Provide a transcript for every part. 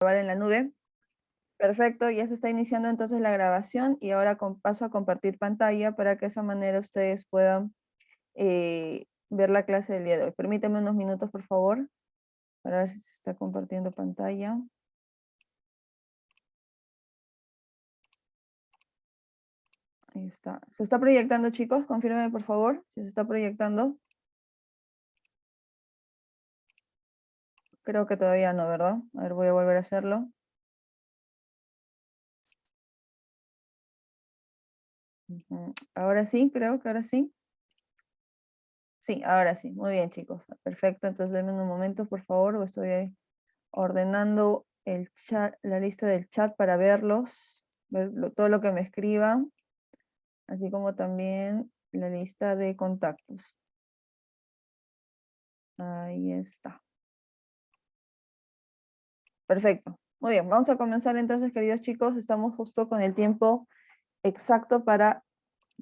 grabar en la nube. Perfecto, ya se está iniciando entonces la grabación y ahora paso a compartir pantalla para que de esa manera ustedes puedan ver la clase del día de hoy. Permítanme unos minutos, por favor, para ver si se está compartiendo pantalla. Ahí está. ¿Se está proyectando, chicos? Confírmenme, por favor, si se está proyectando. Creo que todavía no, ¿verdad? A ver, voy a volver a hacerlo. Ahora sí, creo que ahora sí. Sí, ahora sí. Muy bien, chicos. Perfecto. Entonces, denme un momento, por favor. Estoy ahí ordenando el chat, la lista del chat para verlos, ver todo lo que me escriban, así como también la lista de contactos. Ahí está. Perfecto. Muy bien, vamos a comenzar entonces, queridos chicos. Estamos justo con el tiempo exacto para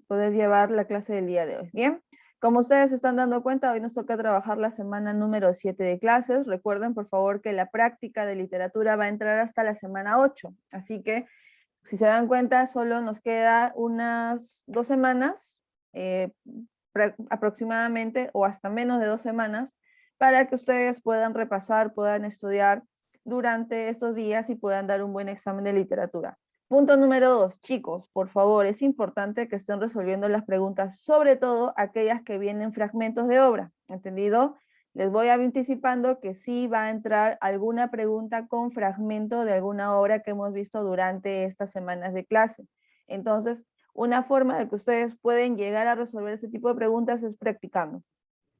poder llevar la clase del día de hoy. Bien, como ustedes se están dando cuenta, hoy nos toca trabajar la semana número 7 de clases. Recuerden, por favor, que la práctica de literatura va a entrar hasta la semana 8. Así que, si se dan cuenta, solo nos queda unas 2 semanas, aproximadamente, o hasta menos de 2 semanas, para que ustedes puedan repasar, puedan estudiar durante estos días y puedan dar un buen examen de literatura. Punto número 2, chicos, por favor, es importante que estén resolviendo las preguntas, sobre todo aquellas que vienen fragmentos de obra, ¿entendido? Les voy anticipando que sí va a entrar alguna pregunta con fragmento de alguna obra que hemos visto durante estas semanas de clase. Entonces, una forma de que ustedes pueden llegar a resolver ese tipo de preguntas es practicando.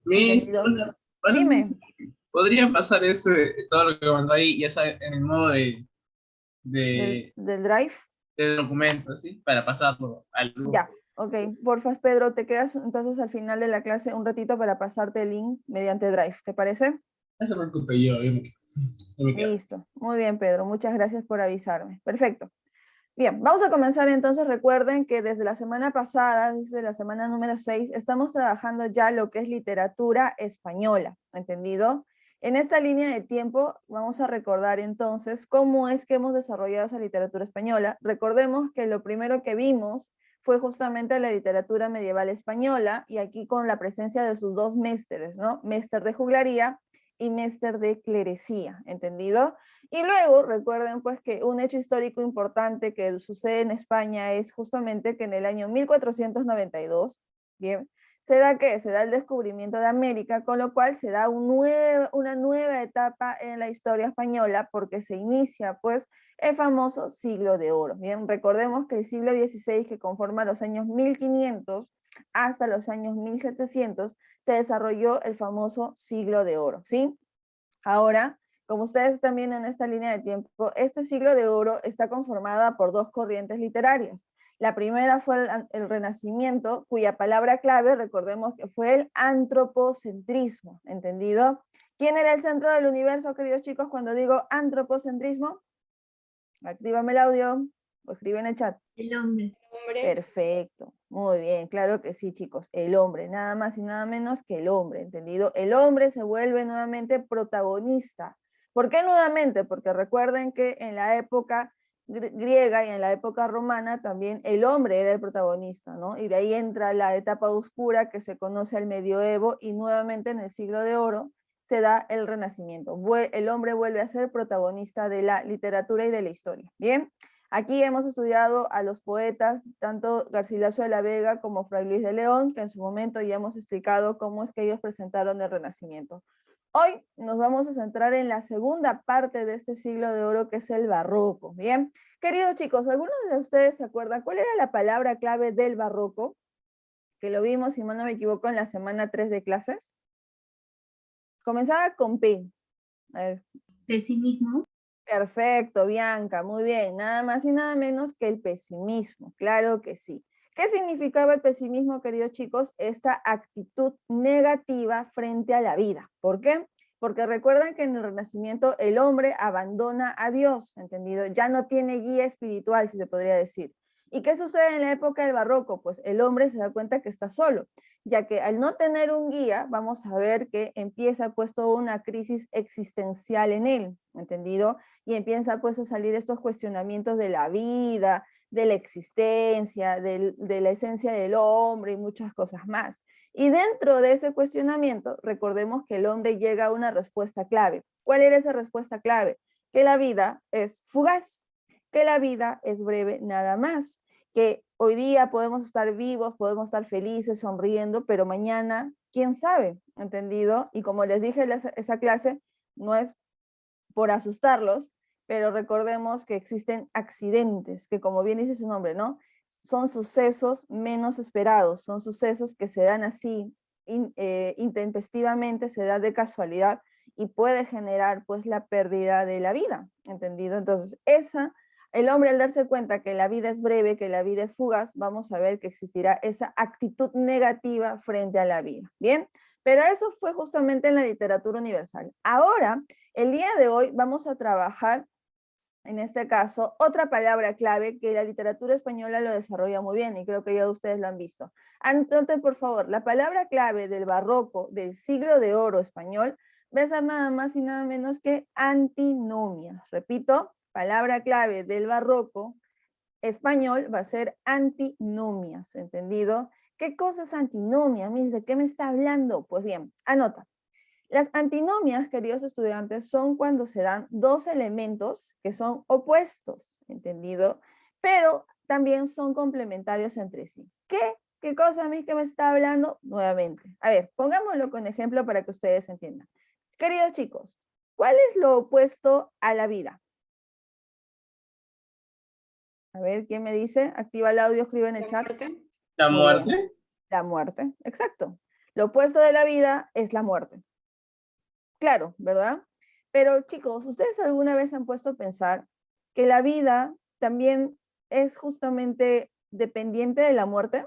Miss, ¿Entendido? Miss, Dime. ¿podría pasar todo lo que mandó ahí, ya sabe, en el modo de, ¿Del drive? de documento, ¿sí? Para pasarlo al grupo. Ya, ok. Porfas, Pedro, te quedas entonces al final de la clase un ratito para pasarte el link mediante Drive, ¿te parece? No se preocupe, yo me quedo. Listo. Muy bien, Pedro. Muchas gracias por avisarme. Perfecto. Bien, vamos a comenzar entonces. Recuerden que desde la semana pasada, desde la semana número 6, estamos trabajando ya lo que es literatura española, ¿entendido? En esta línea de tiempo vamos a recordar entonces cómo es que hemos desarrollado esa literatura española. Recordemos que lo primero que vimos fue justamente la literatura medieval española y aquí con la presencia de sus dos mésteres, ¿no? Méster de juglaría y méster de clerecía, ¿entendido? Y luego recuerden pues que un hecho histórico importante que sucede en España es justamente que en el año 1492, bien, se da ¿qué? Se da el descubrimiento de América, con lo cual se da una nueva etapa en la historia española porque se inicia pues el famoso siglo de oro. Bien, recordemos que el siglo XVI, que conforma los años 1500 hasta los años 1700, se desarrolló el famoso siglo de oro, ¿sí? Ahora, como ustedes están viendo en esta línea de tiempo, este siglo de oro está conformada por dos corrientes literarias. La primera fue el Renacimiento, cuya palabra clave, recordemos que fue el antropocentrismo, ¿entendido? ¿Quién era el centro del universo, queridos chicos, cuando digo antropocentrismo? Actívame el audio o escribe en el chat. El hombre. Perfecto, muy bien, claro que sí, chicos, el hombre, nada más y nada menos que el hombre, ¿entendido? El hombre se vuelve nuevamente protagonista. ¿Por qué nuevamente? Porque recuerden que en la época griega y en la época romana también el hombre era el protagonista, ¿no? Y de ahí entra la etapa oscura que se conoce al medioevo y nuevamente en el siglo de oro se da el renacimiento. El hombre vuelve a ser protagonista de la literatura y de la historia, ¿bien? Aquí hemos estudiado a los poetas, tanto Garcilaso de la Vega como Fray Luis de León, que en su momento ya hemos explicado cómo es que ellos presentaron el Renacimiento. Hoy nos vamos a centrar en la segunda parte de este siglo de oro, que es el barroco. Bien, queridos chicos, ¿algunos de ustedes se acuerdan cuál era la palabra clave del barroco? Que lo vimos, si no me equivoco, en la semana 3 de clases. Comenzaba con P. A ver. Pesimismo. Perfecto, Bianca, muy bien. Nada más y nada menos que el pesimismo, claro que sí. ¿Qué significaba el pesimismo, queridos chicos? Esta actitud negativa frente a la vida. ¿Por qué? Porque recuerdan que en el Renacimiento el hombre abandona a Dios, ¿entendido? Ya no tiene guía espiritual, si se podría decir. ¿Y qué sucede en la época del Barroco? Pues el hombre se da cuenta que está solo. ya que al no tener un guía, vamos a ver que empieza pues toda una crisis existencial en él, ¿entendido? Y empieza pues a salir estos cuestionamientos de la vida, de la existencia, de la esencia del hombre y muchas cosas más. Y dentro de ese cuestionamiento, recordemos que el hombre llega a una respuesta clave. ¿Cuál era esa respuesta clave? Que la vida es fugaz, que la vida es breve nada más, que hoy día podemos estar vivos, podemos estar felices, sonriendo, pero mañana, quién sabe, ¿entendido? Y como les dije, esa clase no es por asustarlos, pero recordemos que existen accidentes, que como bien dice su nombre, ¿no? Son sucesos menos esperados, son sucesos que se dan así, intempestivamente, se da de casualidad y puede generar pues la pérdida de la vida, ¿entendido? Entonces, el hombre al darse cuenta que la vida es breve, que la vida es fugaz, vamos a ver que existirá esa actitud negativa frente a la vida, ¿bien? Pero eso fue justamente en la literatura universal. Ahora, el día de hoy vamos a trabajar, en este caso, otra palabra clave que la literatura española lo desarrolla muy bien y creo que ya ustedes lo han visto. Anoten, por favor, la palabra clave del barroco, del siglo de oro español, va a ser nada más y nada menos que antinomias. Repito, palabra clave del barroco español va a ser antinomias, ¿entendido? ¿Qué cosa es antinomia, Miss? ¿De qué me está hablando? Pues bien, anota. Las antinomias, queridos estudiantes, son cuando se dan dos elementos que son opuestos, ¿entendido? Pero también son complementarios entre sí. ¿Qué cosa a mí que me está hablando? Nuevamente. A ver, pongámoslo con ejemplo para que ustedes entiendan. Queridos chicos, ¿cuál es lo opuesto a la vida? A ver, ¿quién me dice? Activa el audio, escribe en el chat. La Muy muerte. bien. La muerte, exacto. Lo opuesto de la vida es la muerte. Claro, ¿verdad? Pero chicos, ¿ustedes alguna vez han puesto a pensar que la vida también es justamente dependiente de la muerte?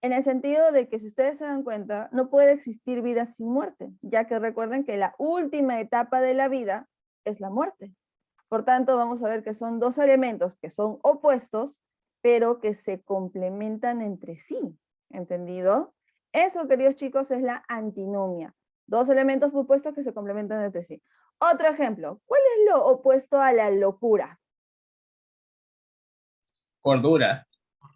En el sentido de que si ustedes se dan cuenta, no puede existir vida sin muerte, ya que recuerden que la última etapa de la vida es la muerte. Por tanto, vamos a ver que son dos elementos que son opuestos, pero que se complementan entre sí, ¿entendido? Eso, queridos chicos, es la antinomia. Dos elementos opuestos que se complementan entre sí. Otro ejemplo, ¿cuál es lo opuesto a la locura? Cordura.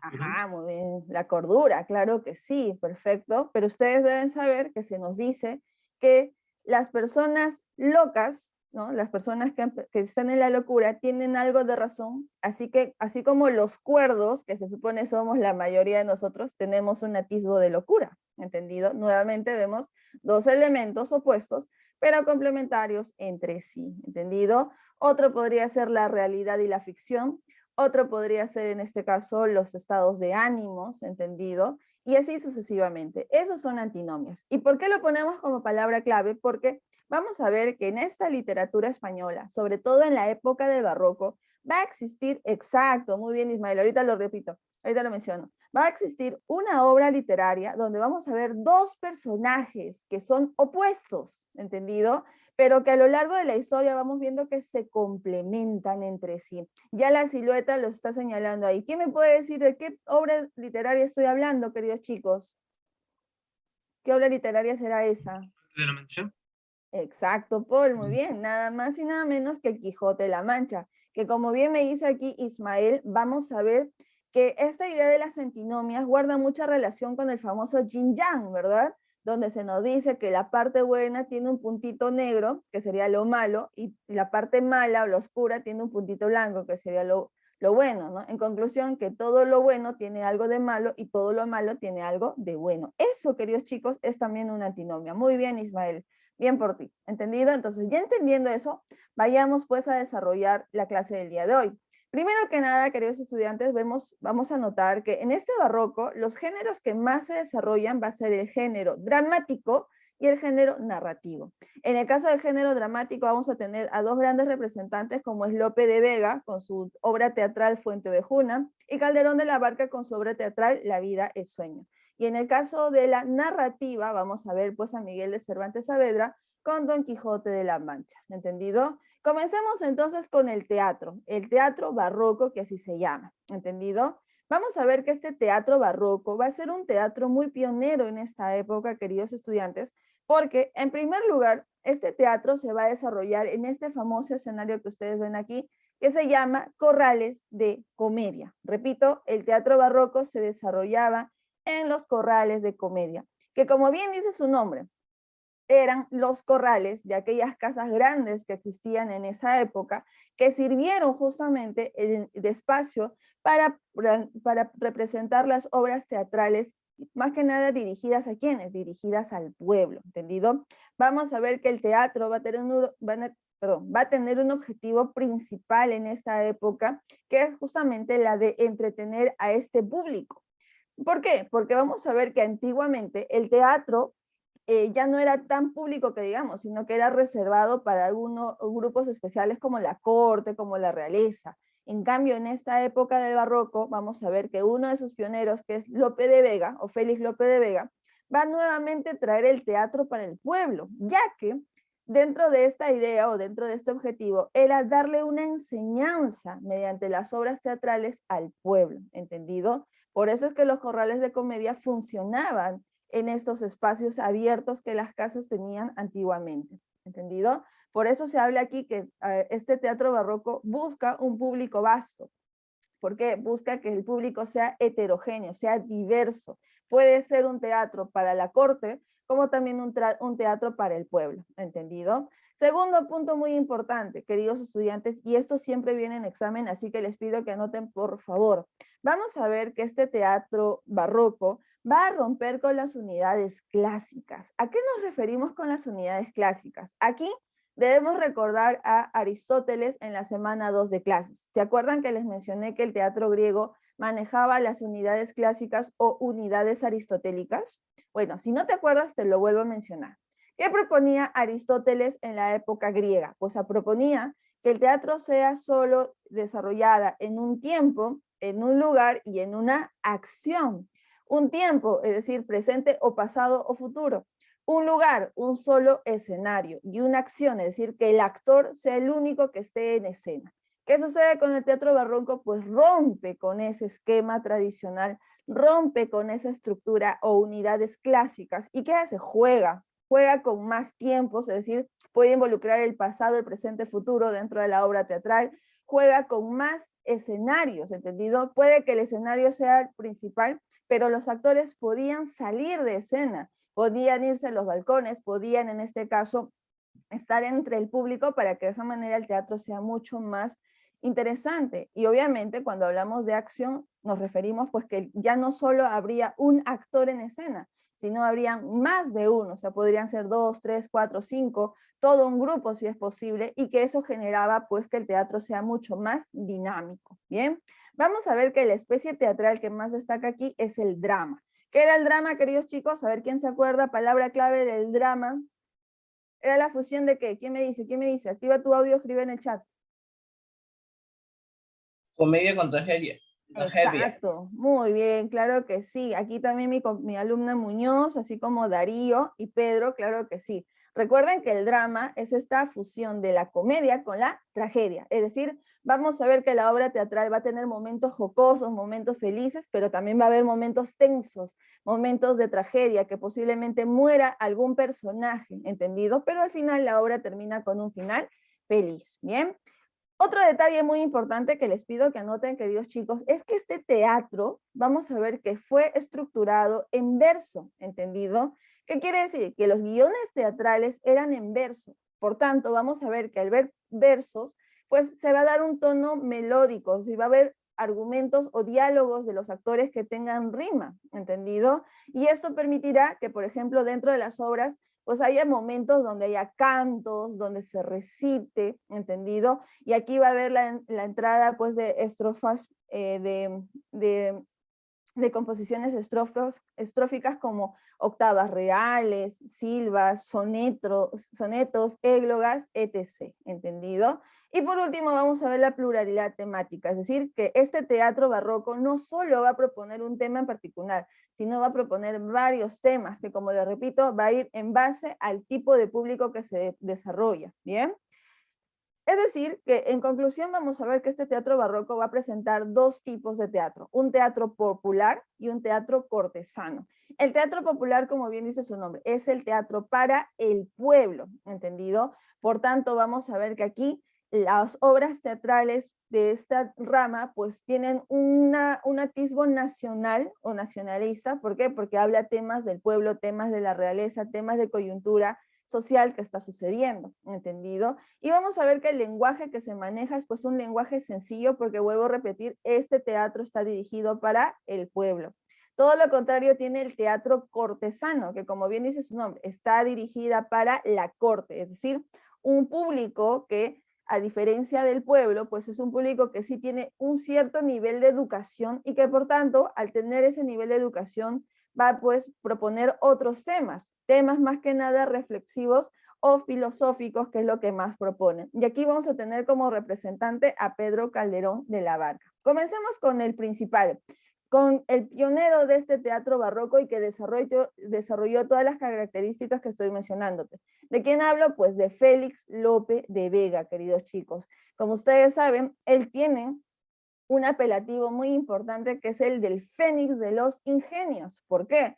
Ajá, muy bien. La cordura, claro que sí, perfecto. Pero ustedes deben saber que se nos dice que las personas locas, ¿no? Las personas que están en la locura tienen algo de razón, así que así como los cuerdos, que se supone somos la mayoría de nosotros, tenemos un atisbo de locura, ¿entendido? Nuevamente vemos dos elementos opuestos, pero complementarios entre sí, ¿entendido? Otro podría ser la realidad y la ficción. Otro podría ser en este caso los estados de ánimos, ¿entendido? Y así sucesivamente. Esos son antinomias. ¿Y por qué lo ponemos como palabra clave? Porque vamos a ver que en esta literatura española, sobre todo en la época del barroco, va a existir, exacto, muy bien Ismael, ahorita lo repito, ahorita lo menciono, va a existir una obra literaria donde vamos a ver dos personajes que son opuestos, ¿entendido? Pero que a lo largo de la historia vamos viendo que se complementan entre sí. Ya la silueta lo está señalando ahí. ¿Quién me puede decir de qué obra literaria estoy hablando, queridos chicos? ¿Qué obra literaria será esa? De la Mancha. Exacto, Paul, muy bien. Nada más y nada menos que el Quijote de la Mancha, que como bien me dice aquí Ismael, vamos a ver que esta idea de las antinomias guarda mucha relación con el famoso yin-yang, ¿verdad? Donde se nos dice que la parte buena tiene un puntito negro, que sería lo malo, y la parte mala o la oscura tiene un puntito blanco, que sería lo bueno, ¿no? En conclusión, que todo lo bueno tiene algo de malo y todo lo malo tiene algo de bueno. Eso, queridos chicos, es también una antinomia. Muy bien, Ismael. Bien por ti, ¿entendido? Entonces, ya entendiendo eso, vayamos pues a desarrollar la clase del día de hoy. Primero que nada, queridos estudiantes, vamos a notar que en este barroco los géneros que más se desarrollan va a ser el género dramático y el género narrativo. En el caso del género dramático vamos a tener a dos grandes representantes como es Lope de Vega con su obra teatral Fuente Ovejuna y Calderón de la Barca con su obra teatral La vida es sueño. Y en el caso de la narrativa vamos a ver pues a Miguel de Cervantes Saavedra con Don Quijote de la Mancha, ¿entendido? Comencemos entonces con el teatro barroco, que así se llama, ¿entendido? Vamos a ver que este teatro barroco va a ser un teatro muy pionero en esta época, queridos estudiantes, porque en primer lugar, este teatro se va a desarrollar en este famoso escenario que ustedes ven aquí, que se llama Corrales de Comedia. Repito, el teatro barroco se desarrollaba en los corrales de comedia, que como bien dice su nombre, eran los corrales de aquellas casas grandes que existían en esa época, que sirvieron justamente de espacio para representar las obras teatrales, más que nada dirigidas a quiénes, dirigidas al pueblo, ¿entendido? Vamos a ver que el teatro va a tener un objetivo principal en esta época, que es justamente la de entretener a este público. ¿Por qué? Porque vamos a ver que antiguamente el teatro ya no era tan público que digamos, sino que era reservado para algunos grupos especiales como la corte, como la realeza. En cambio, en esta época del barroco, vamos a ver que uno de sus pioneros, que es Lope de Vega, o Félix Lope de Vega, va nuevamente a traer el teatro para el pueblo, ya que dentro de esta idea o dentro de este objetivo era darle una enseñanza mediante las obras teatrales al pueblo, ¿entendido? Por eso es que los corrales de comedia funcionaban en estos espacios abiertos que las casas tenían antiguamente, ¿entendido? Por eso se habla aquí que este teatro barroco busca un público vasto, porque busca que el público sea heterogéneo, sea diverso. Puede ser un teatro para la corte, como también un teatro para el pueblo, ¿entendido? Segundo punto muy importante, queridos estudiantes, y esto siempre viene en examen, así que les pido que anoten por favor. Vamos a ver que este teatro barroco va a romper con las unidades clásicas. ¿A qué nos referimos con las unidades clásicas? Aquí debemos recordar a Aristóteles en la semana 2 de clases. ¿Se acuerdan que les mencioné que el teatro griego manejaba las unidades clásicas o unidades aristotélicas? Bueno, si no te acuerdas, te lo vuelvo a mencionar. ¿Qué proponía Aristóteles en la época griega? Pues proponía que el teatro sea solo desarrollada en un tiempo, en un lugar y en una acción. Un tiempo, es decir, presente o pasado o futuro. Un lugar, un solo escenario y una acción, es decir, que el actor sea el único que esté en escena. ¿Qué sucede con el teatro barroco? Pues rompe con ese esquema tradicional, rompe con esa estructura o unidades clásicas. ¿Y qué hace? Juega con más tiempos, es decir, puede involucrar el pasado, el presente, el futuro dentro de la obra teatral, juega con más escenarios, ¿entendido? Puede que el escenario sea el principal, pero los actores podían salir de escena, podían irse a los balcones, podían en este caso estar entre el público para que de esa manera el teatro sea mucho más interesante. Y obviamente cuando hablamos de acción nos referimos pues que ya no solo habría un actor en escena, sino habrían más de uno, o sea, podrían ser 2, 3, 4, 5, todo un grupo si es posible, y que eso generaba pues que el teatro sea mucho más dinámico. Bien, vamos a ver que la especie teatral que más destaca aquí es el drama. ¿Qué era el drama, queridos chicos? A ver quién se acuerda, palabra clave del drama. ¿Era la fusión de qué? ¿Quién me dice? ¿Quién me dice? Activa tu audio, escribe en el chat. Comedia con tragedia. Tragedia. Exacto, muy bien, claro que sí. Aquí también mi alumna Muñoz, así como Darío y Pedro, claro que sí. Recuerden que el drama es esta fusión de la comedia con la tragedia. Es decir, vamos a ver que la obra teatral va a tener momentos jocosos, momentos felices, pero también va a haber momentos tensos, momentos de tragedia, que posiblemente muera algún personaje, ¿entendido? Pero al final la obra termina con un final feliz, ¿bien? Otro detalle muy importante que les pido que anoten, queridos chicos, es que este teatro, vamos a ver que fue estructurado en verso, ¿entendido? ¿Qué quiere decir? Que los guiones teatrales eran en verso. Por tanto, vamos a ver que al ver versos, pues se va a dar un tono melódico, y va a haber argumentos o diálogos de los actores que tengan rima, ¿entendido? Y esto permitirá que, por ejemplo, dentro de las obras pues haya momentos donde haya cantos, donde se recite, ¿entendido? Y aquí va a haber la entrada pues de estrofas, de composiciones estróficas como octavas reales, silvas, sonetos, églogas, etc. ¿Entendido? Y por último vamos a ver la pluralidad temática, es decir, que este teatro barroco no solo va a proponer un tema en particular, sino va a proponer varios temas que, como les repito, va a ir en base al tipo de público que se desarrolla, ¿bien? Es decir, que en conclusión vamos a ver que este teatro barroco va a presentar dos tipos de teatro, un teatro popular y un teatro cortesano. El teatro popular, como bien dice su nombre, es el teatro para el pueblo, ¿entendido? Por tanto, vamos a ver que aquí las obras teatrales de esta rama pues tienen un atisbo nacional o nacionalista. ¿Por qué? Porque habla temas del pueblo, temas de la realeza, temas de coyuntura social que está sucediendo, ¿entendido? Y vamos a ver que el lenguaje que se maneja es pues un lenguaje sencillo, porque vuelvo a repetir, este teatro está dirigido para el pueblo. Todo lo contrario tiene el teatro cortesano, que como bien dice su nombre, está dirigida para la corte, es decir, un público que, a diferencia del pueblo, pues es un público que sí tiene un cierto nivel de educación y que por tanto, al tener ese nivel de educación, va pues proponer otros temas más que nada reflexivos o filosóficos, que es lo que más proponen. Y aquí vamos a tener como representante a Pedro Calderón de la Barca. Comencemos con el principal, con el pionero de este teatro barroco y que desarrolló todas las características que estoy mencionándote. ¿De quién hablo? Pues de Félix Lope de Vega, queridos chicos. Como ustedes saben, él tiene un apelativo muy importante que es el del Fénix de los Ingenios. ¿Por qué?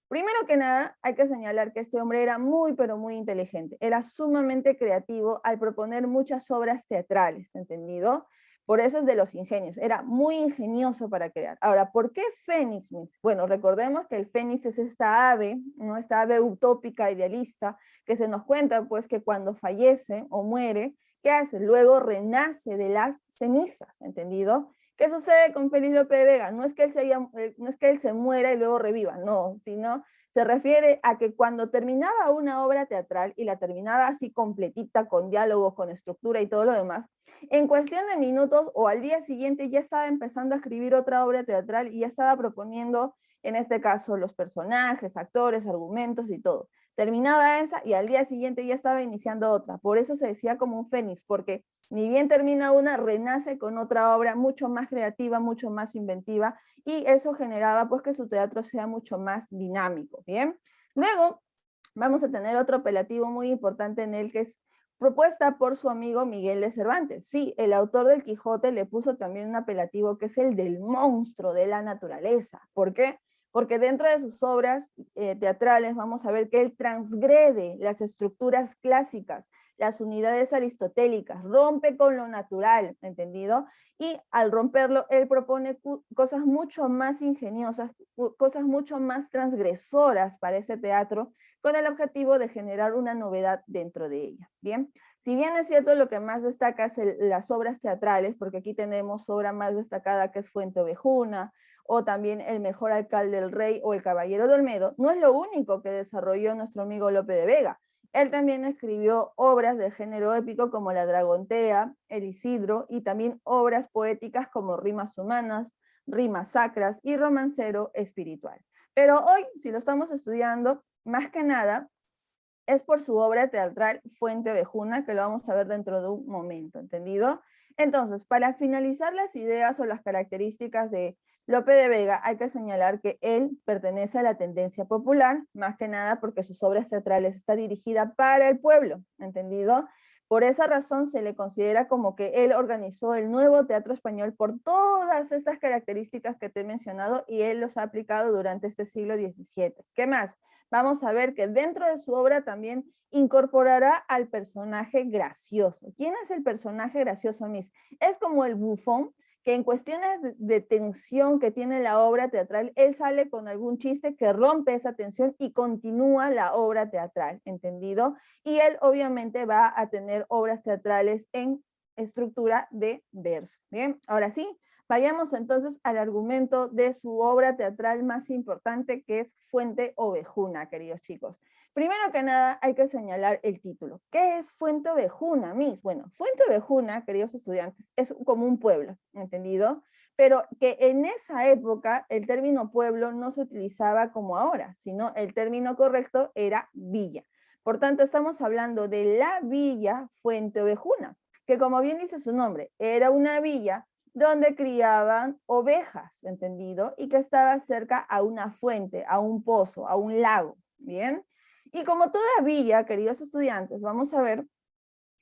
Primero que nada, hay que señalar que este hombre era muy, pero muy inteligente. Era sumamente creativo al proponer muchas obras teatrales, ¿entendido? Por eso es de los ingenios. Era muy ingenioso para crear. Ahora, ¿por qué Fénix? Bueno, recordemos que el Fénix es esta ave, ¿no? Esta ave utópica, idealista, que se nos cuenta, pues, que cuando fallece o muere, ¿qué hace? Luego renace de las cenizas, ¿entendido? ¿Qué sucede con Félix Lope de Vega? No es que él se muera y luego reviva, no, sino se refiere a que cuando terminaba una obra teatral y la terminaba así completita, con diálogos, con estructura y todo lo demás, en cuestión de minutos o al día siguiente ya estaba empezando a escribir otra obra teatral y ya estaba proponiendo, en este caso, los personajes, actores, argumentos y todo. Terminaba esa y al día siguiente ya estaba iniciando otra. Por eso se decía como un fénix, porque ni bien termina una, renace con otra obra mucho más creativa, mucho más inventiva, y eso generaba pues que su teatro sea mucho más dinámico, ¿bien? Luego vamos a tener otro apelativo muy importante en él, que es propuesta por su amigo Miguel de Cervantes. Sí, el autor del Quijote le puso también un apelativo que es el del monstruo de la naturaleza. ¿Por qué? Porque dentro de sus obras teatrales vamos a ver que él transgrede las estructuras clásicas, las unidades aristotélicas, rompe con lo natural, ¿entendido? Y al romperlo, él propone cosas mucho más ingeniosas, cosas mucho más transgresoras para ese teatro, con el objetivo de generar una novedad dentro de ella, ¿bien? Si bien es cierto, lo que más destaca es las obras teatrales, porque aquí tenemos obra más destacada que es Fuenteovejuna, o también El mejor alcalde del rey o El caballero de Olmedo, no es lo único que desarrolló nuestro amigo Lope de Vega. Él también escribió obras de género épico como La Dragontea, El Isidro, y también obras poéticas como Rimas Humanas, Rimas Sacras y Romancero Espiritual. Pero hoy, si lo estamos estudiando, más que nada, es por su obra teatral Fuenteovejuna, que lo vamos a ver dentro de un momento, ¿entendido? Entonces, para finalizar las ideas o las características de Lope de Vega, hay que señalar que él pertenece a la tendencia popular, más que nada porque sus obras teatrales están dirigidas para el pueblo, ¿entendido? Por esa razón se le considera como que él organizó el nuevo teatro español por todas estas características que te he mencionado y él los ha aplicado durante este siglo XVII. ¿Qué más? Vamos a ver que dentro de su obra también incorporará al personaje gracioso. ¿Quién es el personaje gracioso, Miss? Es como el bufón, que en cuestiones de tensión que tiene la obra teatral, él sale con algún chiste que rompe esa tensión y continúa la obra teatral, ¿entendido? Y él obviamente va a tener obras teatrales en estructura de verso. Bien, ahora sí, vayamos entonces al argumento de su obra teatral más importante, que es Fuenteovejuna, queridos chicos. Primero que nada, hay que señalar el título. ¿Qué es Fuenteovejuna, Miss? Bueno, Fuenteovejuna, queridos estudiantes, es como un pueblo, ¿entendido? Pero que en esa época el término pueblo no se utilizaba como ahora, sino el término correcto era villa. Por tanto, estamos hablando de la villa Fuenteovejuna, que como bien dice su nombre, era una villa donde criaban ovejas, ¿entendido? Y que estaba cerca a una fuente, a un pozo, a un lago, ¿bien? Y como toda villa, queridos estudiantes, vamos a ver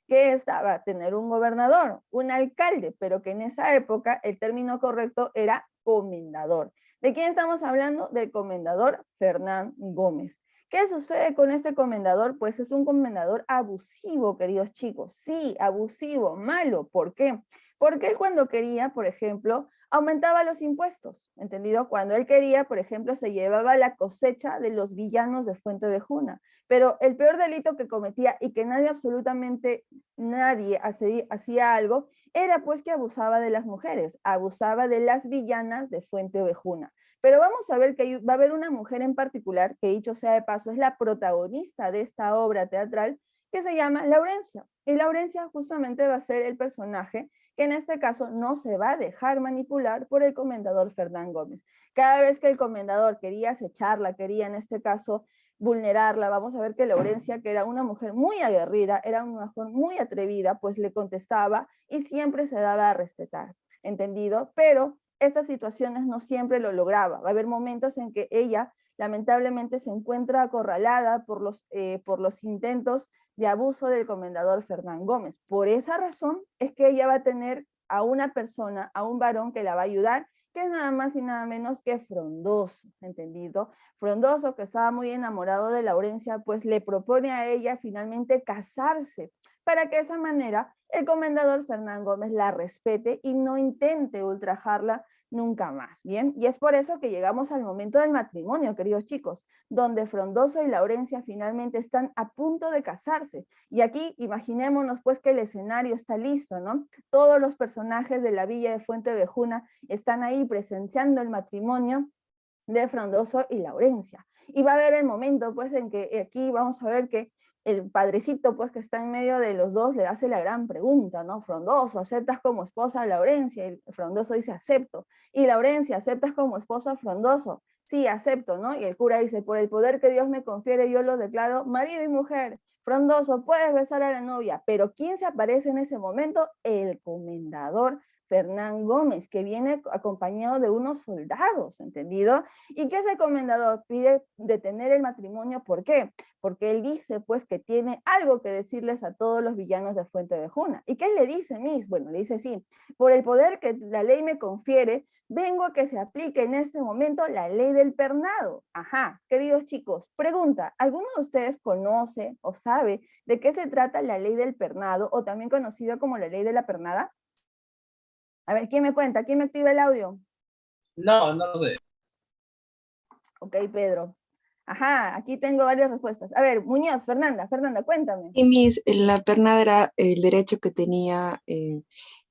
que estaba a tener un gobernador, un alcalde, pero que en esa época el término correcto era comendador. ¿De quién estamos hablando? Del comendador Fernán Gómez. ¿Qué sucede con este comendador? Pues es un comendador abusivo, queridos chicos. Sí, abusivo, malo. ¿Por qué? Porque él cuando quería, por ejemplo, aumentaba los impuestos, ¿entendido? Cuando él quería, por ejemplo, se llevaba la cosecha de los villanos de Fuenteovejuna. Pero el peor delito que cometía y que nadie, absolutamente nadie hacía algo, era pues que abusaba de las mujeres, abusaba de las villanas de Fuenteovejuna. Pero vamos a ver que va a haber una mujer en particular, que dicho sea de paso, es la protagonista de esta obra teatral, que se llama Laurencia. Y Laurencia justamente va a ser el personaje que en este caso no se va a dejar manipular por el comendador Fernán Gómez. Cada vez que el comendador quería acecharla, quería en este caso vulnerarla, vamos a ver que Laurencia, que era una mujer muy aguerrida, era una mujer muy atrevida, pues le contestaba y siempre se daba a respetar, ¿entendido? Pero estas situaciones no siempre lo lograba. Va a haber momentos en que ella lamentablemente se encuentra acorralada por los intentos de abuso del comendador Fernán Gómez. Por esa razón es que ella va a tener a una persona, a un varón que la va a ayudar, que es nada más y nada menos que Frondoso, ¿entendido? Frondoso, que estaba muy enamorado de Laurencia, pues le propone a ella finalmente casarse, para que de esa manera el comendador Fernán Gómez la respete y no intente ultrajarla nunca más, ¿bien? Y es por eso que llegamos al momento del matrimonio, queridos chicos, donde Frondoso y Laurencia finalmente están a punto de casarse. Y aquí imaginémonos pues que el escenario está listo, ¿no? Todos los personajes de la villa de Fuenteovejuna están ahí presenciando el matrimonio de Frondoso y Laurencia. Y va a haber el momento pues en que aquí vamos a ver que el padrecito pues que está en medio de los dos le hace la gran pregunta, ¿no? Frondoso, ¿aceptas como esposa a Laurencia? Y Frondoso dice, acepto. Y Laurencia, ¿aceptas como esposo a Frondoso? Sí, acepto, ¿no? Y el cura dice, por el poder que Dios me confiere, yo lo declaro marido y mujer. Frondoso, puedes besar a la novia, pero ¿quién se aparece en ese momento? El comendador Fernán Gómez, que viene acompañado de unos soldados, ¿entendido? ¿Y qué ese comendador pide detener el matrimonio? ¿Por qué? Porque él dice, pues, que tiene algo que decirles a todos los villanos de Fuenteovejuna. ¿Y qué le dice, Miss? Bueno, le dice, sí, por el poder que la ley me confiere, vengo a que se aplique en este momento la ley del pernado. Ajá, queridos chicos, pregunta, ¿alguno de ustedes conoce o sabe de qué se trata la ley del pernado, o también conocida como la ley de la pernada? A ver, ¿quién me cuenta? ¿Quién me activa el audio? No, no lo sé. Ok, Pedro. Ajá, aquí tengo varias respuestas. A ver, Muñoz, Fernanda, cuéntame. Y la pernada era el derecho que tenía, en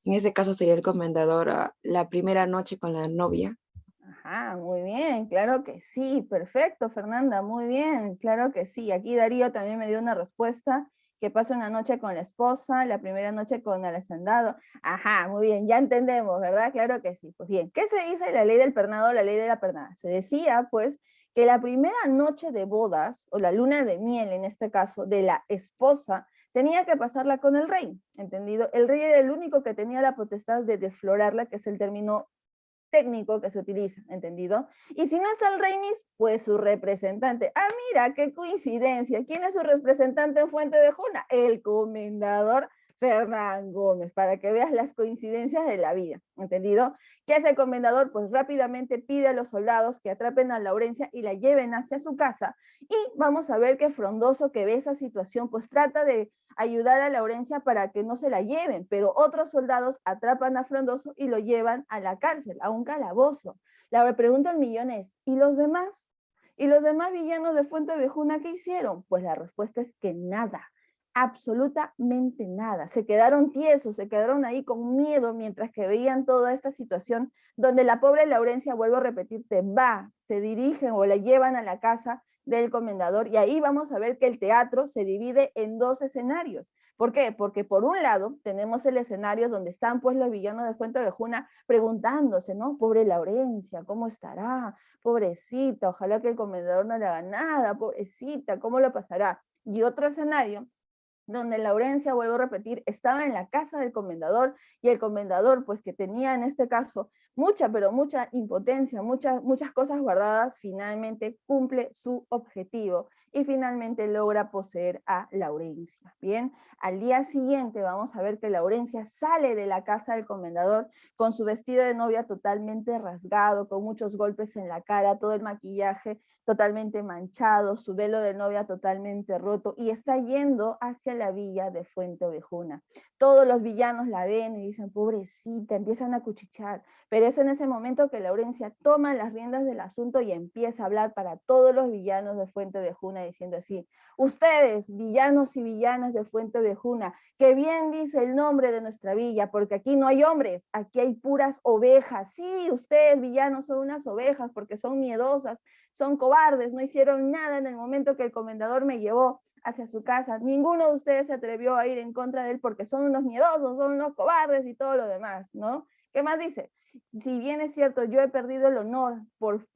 ese caso sería el comendador, a la primera noche con la novia. Ajá, muy bien, claro que sí, perfecto, Fernanda, muy bien, claro que sí. Aquí Darío también me dio una respuesta, que pasa una noche con la esposa, la primera noche con el hacendado. Ajá, muy bien, ya entendemos, ¿verdad? Claro que sí. Pues bien, ¿qué se dice en la ley del pernado, la ley de la pernada? Se decía, pues, que la primera noche de bodas, o la luna de miel en este caso, de la esposa, tenía que pasarla con el rey, ¿entendido? El rey era el único que tenía la potestad de desflorarla, que es el término técnico que se utiliza, ¿entendido? Y si no está el rey Miss, pues su representante. Ah, mira, qué coincidencia. ¿Quién es su representante en Fuenteovejuna? El comendador Fernán Gómez, para que veas las coincidencias de la vida, ¿entendido? ¿Qué hace el comendador? Pues rápidamente pide a los soldados que atrapen a Laurencia y la lleven hacia su casa, y vamos a ver que Frondoso, que ve esa situación, pues trata de ayudar a Laurencia para que no se la lleven, pero otros soldados atrapan a Frondoso y lo llevan a la cárcel, a un calabozo. La pregunta del millón es, ¿y los demás? ¿Y los demás villanos de Fuenteovejuna qué hicieron? Pues la respuesta es que nada, absolutamente nada. Se quedaron tiesos, se quedaron ahí con miedo mientras que veían toda esta situación donde la pobre Laurencia, vuelvo a repetirte, se dirigen o la llevan a la casa del comendador, y ahí vamos a ver que el teatro se divide en dos escenarios. ¿Por qué? Porque por un lado tenemos el escenario donde están pues los villanos de Fuenteovejuna preguntándose, ¿no? Pobre Laurencia, ¿cómo estará? Pobrecita, ojalá que el comendador no le haga nada, pobrecita, ¿cómo lo pasará? Y otro escenario donde Laurencia, vuelvo a repetir, estaba en la casa del comendador, y el comendador, pues que tenía en este caso mucha, pero mucha impotencia, muchas cosas guardadas, finalmente cumple su objetivo. y finalmente logra poseer a Laurencia. Bien, al día siguiente vamos a ver que Laurencia sale de la casa del comendador con su vestido de novia totalmente rasgado, con muchos golpes en la cara, todo el maquillaje totalmente manchado, su velo de novia totalmente roto, y está yendo hacia la villa de Fuente Ovejuna. Todos los villanos la ven y dicen, pobrecita, empiezan a cuchichear, pero es en ese momento que Laurencia toma las riendas del asunto y empieza a hablar para todos los villanos de Fuente Ovejuna, diciendo así: ustedes, villanos y villanas de Fuente Ovejuna, que bien dice el nombre de nuestra villa, porque aquí no hay hombres, aquí hay puras ovejas. Sí, ustedes, villanos, son unas ovejas porque son miedosas, son cobardes, no hicieron nada en el momento que el comendador me llevó hacia su casa. Ninguno de ustedes se atrevió a ir en contra de él porque son unos miedosos, son unos cobardes y todo lo demás, ¿no? ¿Qué más dice? Si bien es cierto, yo he perdido el honor por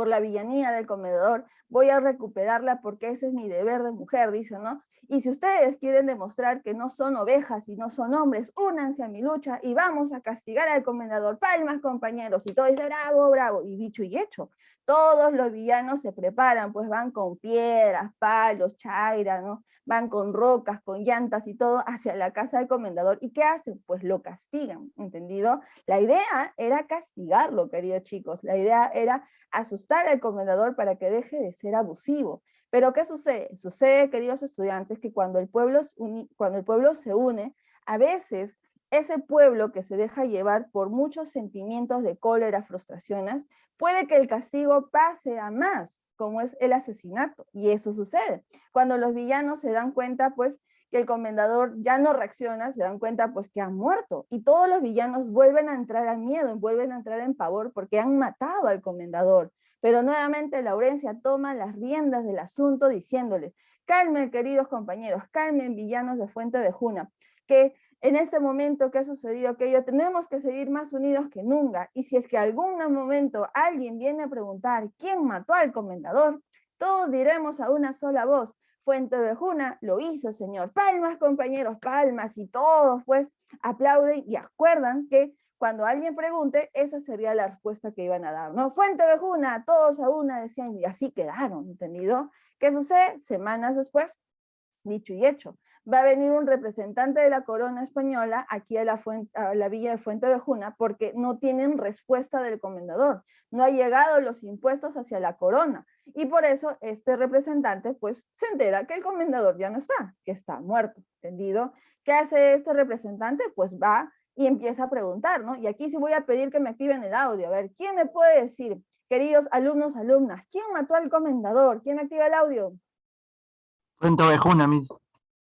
la villanía del comendador, voy a recuperarla porque ese es mi deber de mujer, dice, ¿no? Y si ustedes quieren demostrar que no son ovejas y no son hombres, únanse a mi lucha y vamos a castigar al comendador. Palmas, compañeros. Y todo dice, bravo, bravo. Y dicho y hecho, todos los villanos se preparan, pues van con piedras, palos, chaira, ¿no? Van con rocas, con llantas y todo hacia la casa del comendador. ¿Y qué hacen? Pues lo castigan, ¿entendido? La idea era castigarlo, queridos chicos. La idea era asustar al comendador para que deje de ser abusivo. Pero ¿qué sucede? Sucede, queridos estudiantes, que cuando el pueblo se une, a veces ese pueblo que se deja llevar por muchos sentimientos de cólera, frustraciones, puede que el castigo pase a más, como es el asesinato. Y eso sucede. Cuando los villanos se dan cuenta, pues, que el comendador ya no reacciona, se dan cuenta, pues, que han muerto. Y todos los villanos vuelven a entrar al miedo, vuelven a entrar en pavor porque han matado al comendador. Pero nuevamente Laurencia toma las riendas del asunto diciéndoles: calmen, queridos compañeros, calmen, villanos de Fuente Ovejuna, que en este momento que ha sucedido aquello, tenemos que seguir más unidos que nunca, y si es que algún momento alguien viene a preguntar quién mató al comendador, todos diremos a una sola voz: Fuente Ovejuna lo hizo, señor. Palmas, compañeros, palmas, y todos pues aplauden y acuerdan que cuando alguien pregunte, esa sería la respuesta que iban a dar, ¿no? Fuente Ovejuna, todos a una decían, y así quedaron, ¿entendido? ¿Qué sucede? Semanas después, dicho y hecho, va a venir un representante de la corona española aquí a la villa de Fuente Ovejuna porque no tienen respuesta del comendador, no ha llegado los impuestos hacia la corona, y por eso este representante pues se entera que el comendador ya no está, que está muerto, ¿entendido? ¿Qué hace este representante? Pues va y empieza a preguntar, ¿no? Y aquí sí voy a pedir que me activen el audio. A ver, ¿quién me puede decir, queridos alumnos, alumnas, quién mató al comendador? ¿Quién me activa el audio? Fuente Ovejuna, mis.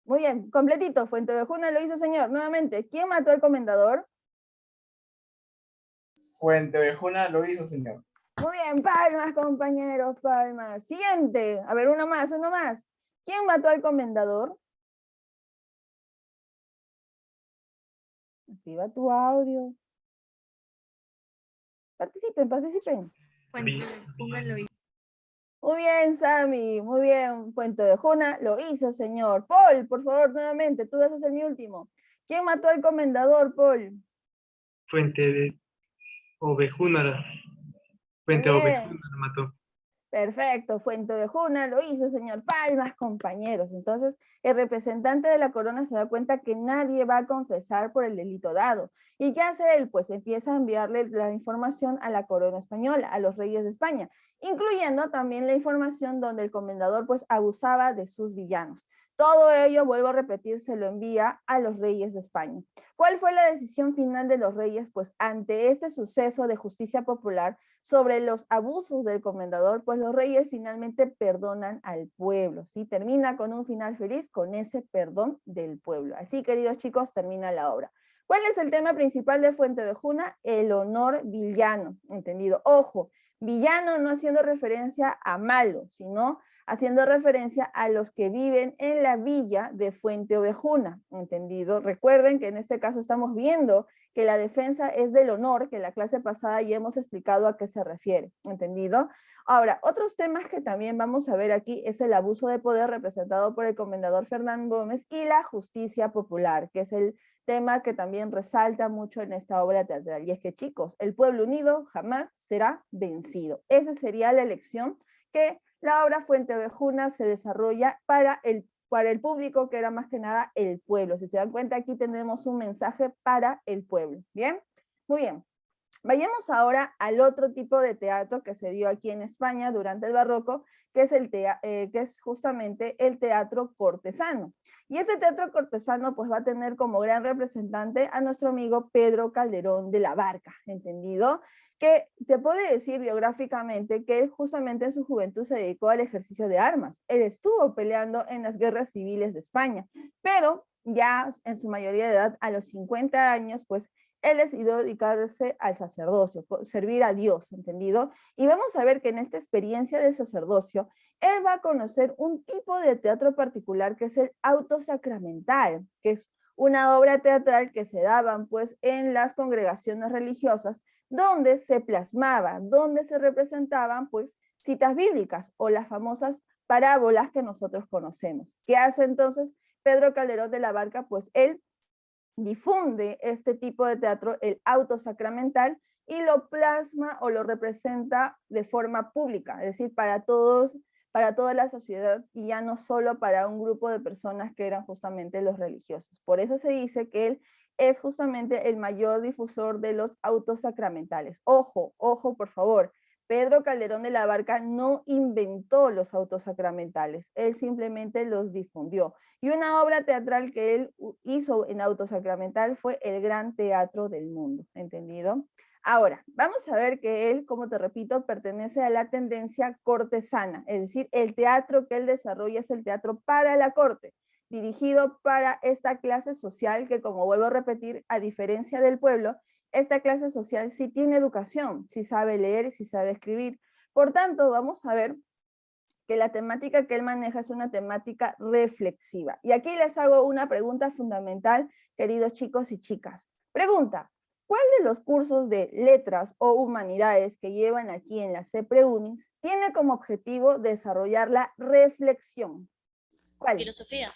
Muy bien, completito. Fuente Ovejuna lo hizo, señor. Nuevamente, ¿quién mató al comendador? Fuente Ovejuna lo hizo, señor. Muy bien, palmas, compañeros, palmas. Siguiente. A ver, uno más, uno más. ¿Quién mató al comendador? Activa tu audio. Participen, participen. Fuente Ovejuna lo hizo. Muy bien, Sammy, muy bien. Fuente Ovejuna lo hizo, señor. Paul, por favor, nuevamente, tú vas a ser mi último. ¿Quién mató al comendador, Paul? Fuente Ovejuna. Fuente Ovejuna lo mató. Perfecto, Fuente Ovejuna lo hizo, señor. Palmas, compañeros. Entonces, el representante de la corona se da cuenta que nadie va a confesar por el delito dado. ¿Y qué hace él? Pues empieza a enviarle la información a la corona española, a los reyes de España, incluyendo también la información donde el comendador pues abusaba de sus villanos. Todo ello, vuelvo a repetir, se lo envía a los reyes de España. ¿Cuál fue la decisión final de los reyes? Pues ante este suceso de justicia popular sobre los abusos del comendador, pues los reyes finalmente perdonan al pueblo, ¿sí? Termina con un final feliz con ese perdón del pueblo. Así, queridos chicos, termina la obra. ¿Cuál es el tema principal de Fuente Ovejuna? El honor villano, ¿entendido? Ojo, villano no haciendo referencia a malo, sino haciendo referencia a los que viven en la villa de Fuente Ovejuna, ¿entendido? Recuerden que en este caso estamos viendo que la defensa es del honor, que en la clase pasada ya hemos explicado a qué se refiere, ¿entendido? Ahora, otros temas que también vamos a ver aquí es el abuso de poder representado por el comendador Fernán Gómez y la justicia popular, que es el tema que también resalta mucho en esta obra teatral. Y es que, chicos, el pueblo unido jamás será vencido. Esa sería la lección que la obra Fuente Ovejuna se desarrolla para el público, que era más que nada el pueblo. Si se dan cuenta, aquí tenemos un mensaje para el pueblo. ¿Bien? Muy bien. Vayamos ahora al otro tipo de teatro que se dio aquí en España durante el Barroco, que es justamente el teatro cortesano. Y este teatro cortesano pues va a tener como gran representante a nuestro amigo Pedro Calderón de la Barca, ¿entendido? Que te puede decir biográficamente que él justamente en su juventud se dedicó al ejercicio de armas. Él estuvo peleando en las guerras civiles de España, pero ya en su mayoría de edad, a los 50 años, pues él decidió dedicarse al sacerdocio, servir a Dios, ¿entendido? Y vamos a ver que en esta experiencia de sacerdocio, él va a conocer un tipo de teatro particular que es el autosacramental, que es una obra teatral que se daban pues en las congregaciones religiosas, donde se plasmaban, donde se representaban pues citas bíblicas o las famosas parábolas que nosotros conocemos. ¿Qué hace entonces Pedro Calderón de la Barca? Pues él difunde este tipo de teatro, el autosacramental, y lo plasma o lo representa de forma pública, es decir, para todos, para toda la sociedad, y ya no solo para un grupo de personas que eran justamente los religiosos. Por eso se dice que él es justamente el mayor difusor de los autosacramentales. Ojo, ojo, por favor. Pedro Calderón de la Barca no inventó los autosacramentales, él simplemente los difundió. Y una obra teatral que él hizo en autosacramental fue el Gran Teatro del Mundo, ¿entendido? Ahora, vamos a ver que él, como te repito, pertenece a la tendencia cortesana, es decir, el teatro que él desarrolla es el teatro para la corte, dirigido para esta clase social que, como vuelvo a repetir, a diferencia del pueblo, esta clase social sí tiene educación, sí sabe leer y sí sabe escribir. Por tanto, vamos a ver que la temática que él maneja es una temática reflexiva. Y aquí les hago una pregunta fundamental, queridos chicos y chicas. Pregunta, ¿cuál de los cursos de letras o humanidades que llevan aquí en la CEPREUNIS tiene como objetivo desarrollar la reflexión? ¿Cuál? Filosofía.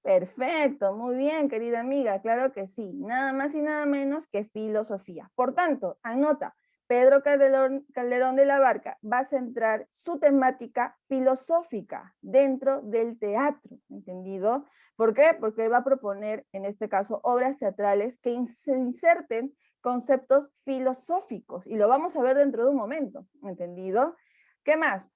Perfecto, muy bien, querida amiga, claro que sí, nada más y nada menos que filosofía. Por tanto, anota, Pedro Calderón de la Barca va a centrar su temática filosófica dentro del teatro, ¿entendido? ¿Por qué? Porque va a proponer, en este caso, obras teatrales que se inserten conceptos filosóficos, y lo vamos a ver dentro de un momento, ¿entendido? ¿Qué más?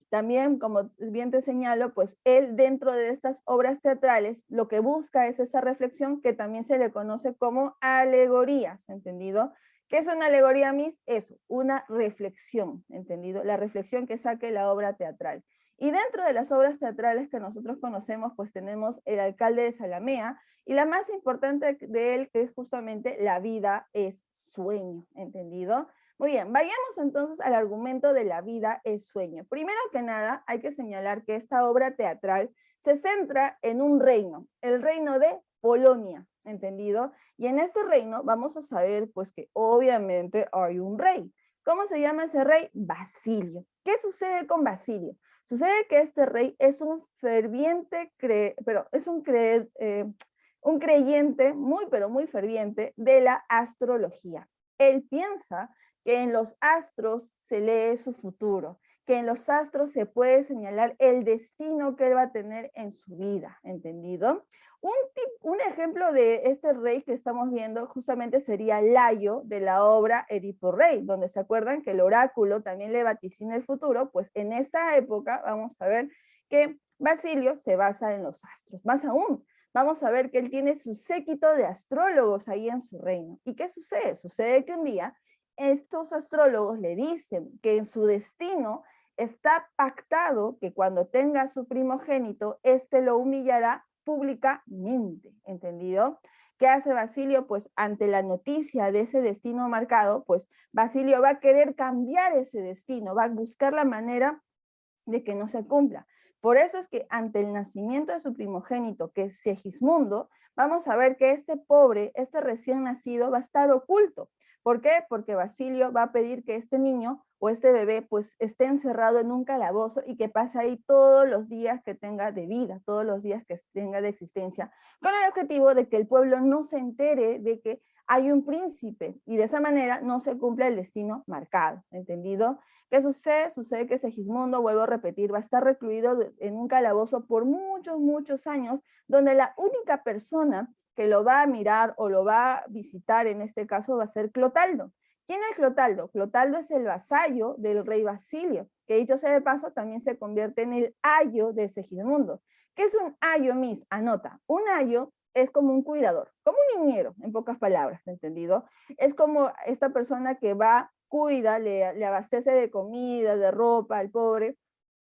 También, como bien te señalo, pues él dentro de estas obras teatrales lo que busca es esa reflexión que también se le conoce como alegorías, ¿entendido? ¿Qué es una alegoría, Miss? Eso, una reflexión, ¿entendido? La reflexión que saque la obra teatral. Y dentro de las obras teatrales que nosotros conocemos, pues tenemos El alcalde de Zalamea, y la más importante de él, que es justamente La vida es sueño, ¿entendido? Muy bien, vayamos entonces al argumento de La vida es sueño. Primero que nada, hay que señalar que esta obra teatral se centra en un reino, el reino de Polonia, ¿entendido? Y en este reino vamos a saber pues que obviamente hay un rey. ¿Cómo se llama ese rey? Basilio. ¿Qué sucede con Basilio? Sucede que este rey es un ferviente, un creyente muy pero muy ferviente de la astrología. Él piensa que en los astros se lee su futuro, que en los astros se puede señalar el destino que él va a tener en su vida, ¿entendido? Un ejemplo de este rey que estamos viendo justamente sería Layo de la obra Edipo Rey, donde se acuerdan que el oráculo también le vaticina el futuro. Pues en esta época vamos a ver que Basilio se basa en los astros. Más aún, vamos a ver que él tiene su séquito de astrólogos ahí en su reino. ¿Y qué sucede? Sucede que un día estos astrólogos le dicen que en su destino está pactado que cuando tenga su primogénito, éste lo humillará públicamente, ¿entendido? ¿Qué hace Basilio? Pues ante la noticia de ese destino marcado, pues Basilio va a querer cambiar ese destino, va a buscar la manera de que no se cumpla. Por eso es que ante el nacimiento de su primogénito, que es Segismundo, vamos a ver que este pobre, este recién nacido, va a estar oculto. ¿Por qué? Porque Basilio va a pedir que este niño o este bebé pues esté encerrado en un calabozo y que pase ahí todos los días que tenga de vida, todos los días que tenga de existencia, con el objetivo de que el pueblo no se entere de que hay un príncipe y de esa manera no se cumple el destino marcado, ¿entendido? ¿Qué sucede? Sucede que Segismundo, vuelvo a repetir, va a estar recluido en un calabozo por muchos, muchos años, donde la única persona que lo va a mirar o lo va a visitar en este caso va a ser Clotaldo. ¿Quién es Clotaldo? Clotaldo es el vasallo del rey Basilio, que dicho sea de paso también se convierte en el ayo de Segismundo. ¿Qué es un ayo, Miss? Anota. Un ayo es como un cuidador, como un niñero, en pocas palabras, ¿entendido? Es como esta persona que va, cuida, le abastece de comida, de ropa al pobre,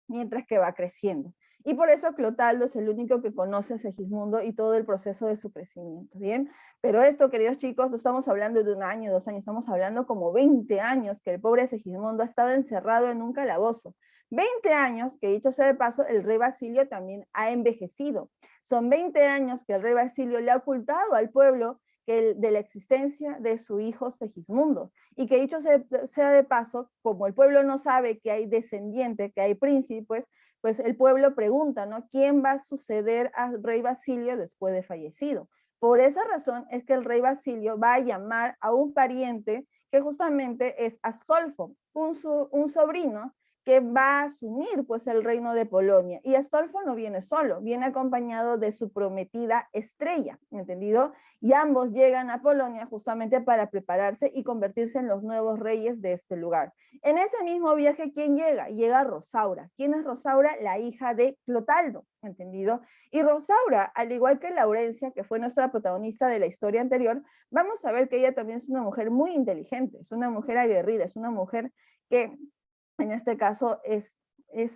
mientras que va creciendo. Y por eso Clotaldo es el único que conoce a Segismundo y todo el proceso de su crecimiento, ¿bien? Pero esto, queridos chicos, no estamos hablando de un año, 2 años, estamos hablando como 20 años que el pobre Segismundo ha estado encerrado en un calabozo. 20 años que, dicho sea de paso, el rey Basilio también ha envejecido. Son 20 años que el rey Basilio le ha ocultado al pueblo de la existencia de su hijo Segismundo. Y que dicho sea de paso, como el pueblo no sabe que hay descendiente, que hay príncipes, pues el pueblo pregunta, ¿no? ¿Quién va a suceder al rey Basilio después de fallecido? Por esa razón es que el rey Basilio va a llamar a un pariente que justamente es Astolfo, un sobrino que va a asumir pues el reino de Polonia. Y Astolfo no viene solo, viene acompañado de su prometida Estrella, ¿entendido? Y ambos llegan a Polonia justamente para prepararse y convertirse en los nuevos reyes de este lugar. En ese mismo viaje, ¿quién llega? Llega Rosaura. ¿Quién es Rosaura? La hija de Clotaldo, ¿entendido? Y Rosaura, al igual que Laurencia, que fue nuestra protagonista de la historia anterior, vamos a ver que ella también es una mujer muy inteligente, es una mujer aguerrida, es una mujer que en este caso es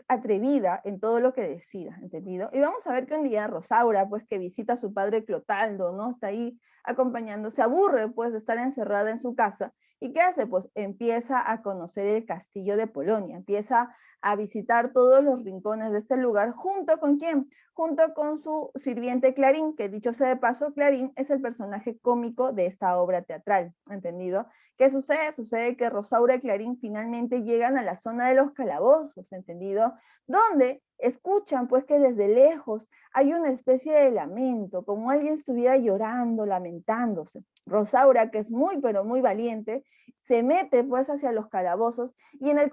atrevida en todo lo que decida, ¿entendido? Y vamos a ver que un día Rosaura, pues que visita a su padre Clotaldo, ¿no? Está ahí acompañando, se aburre pues de estar encerrada en su casa, ¿y qué hace? Pues empieza a conocer el castillo de Polonia, empieza a visitar todos los rincones de este lugar, ¿junto con quién? Junto con su sirviente Clarín, que dicho sea de paso, Clarín es el personaje cómico de esta obra teatral, ¿entendido? ¿Qué sucede? Sucede que Rosaura y Clarín finalmente llegan a la zona de los calabozos, ¿entendido? Donde escuchan pues que desde lejos hay una especie de lamento, como alguien estuviera llorando, lamentándose. Rosaura, que es muy pero muy valiente, se mete pues hacia los calabozos y en el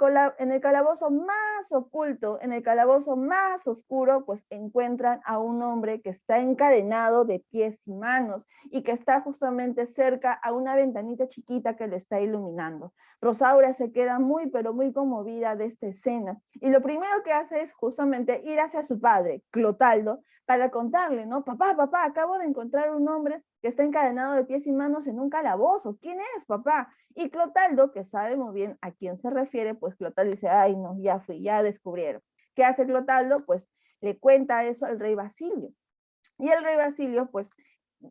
calabozo más oculto, en el calabozo más oscuro, pues encuentran a un hombre que está encadenado de pies y manos y que está justamente cerca a una ventanita chiquita que lo está iluminando. Rosaura se queda muy pero muy conmovida de esta escena y lo primero que hace es justamente ir hacia su padre, Clotaldo, para contarle, ¿no? Papá, acabo de encontrar un hombre que está encadenado de pies y manos en un calabozo. ¿Quién es, papá? Y Clotaldo, que sabe muy bien a quién se refiere, pues Clotaldo dice, ay no, ya fui, ya descubrieron. ¿Qué hace Clotaldo? Pues le cuenta eso al rey Basilio. Y el rey Basilio, pues,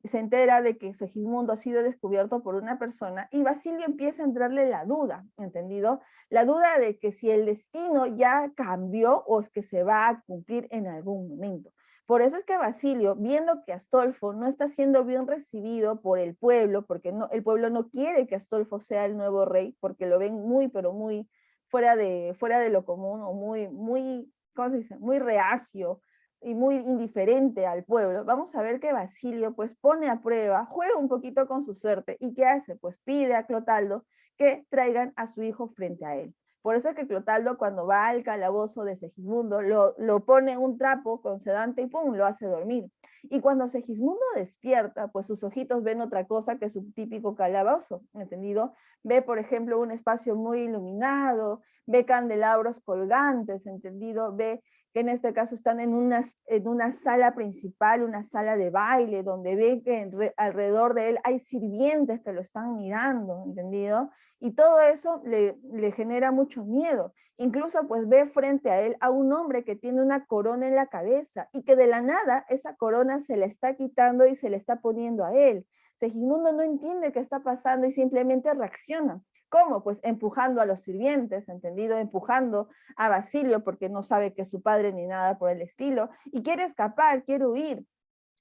se entera de que Segismundo ha sido descubierto por una persona y Basilio empieza a entrarle la duda, ¿entendido? La duda de que si el destino ya cambió o es que se va a cumplir en algún momento. Por eso es que Basilio, viendo que Astolfo no está siendo bien recibido por el pueblo, porque no, el pueblo no quiere que Astolfo sea el nuevo rey, porque lo ven muy, pero muy fuera de lo común o muy, ¿cómo se dice? Muy reacio y muy indiferente al pueblo, vamos a ver que Basilio pues pone a prueba, juega un poquito con su suerte, ¿y qué hace? Pues pide a Clotaldo que traigan a su hijo frente a él. Por eso es que Clotaldo cuando va al calabozo de Segismundo lo pone un trapo con sedante y pum, lo hace dormir. Y cuando Segismundo despierta, pues sus ojitos ven otra cosa que su típico calabozo, ¿entendido? Ve, por ejemplo, un espacio muy iluminado, ve candelabros colgantes, ¿entendido? Ve que en este caso están en una sala principal, una sala de baile, donde ve que alrededor de él hay sirvientes que lo están mirando, ¿entendido? Y todo eso le genera mucho miedo. Incluso pues ve frente a él a un hombre que tiene una corona en la cabeza y que de la nada esa corona se la está quitando y se le está poniendo a él. Segismundo no entiende qué está pasando y simplemente reacciona. ¿Cómo? Pues empujando a los sirvientes, ¿entendido? Empujando a Basilio porque no sabe que es su padre ni nada por el estilo y quiere escapar, quiere huir.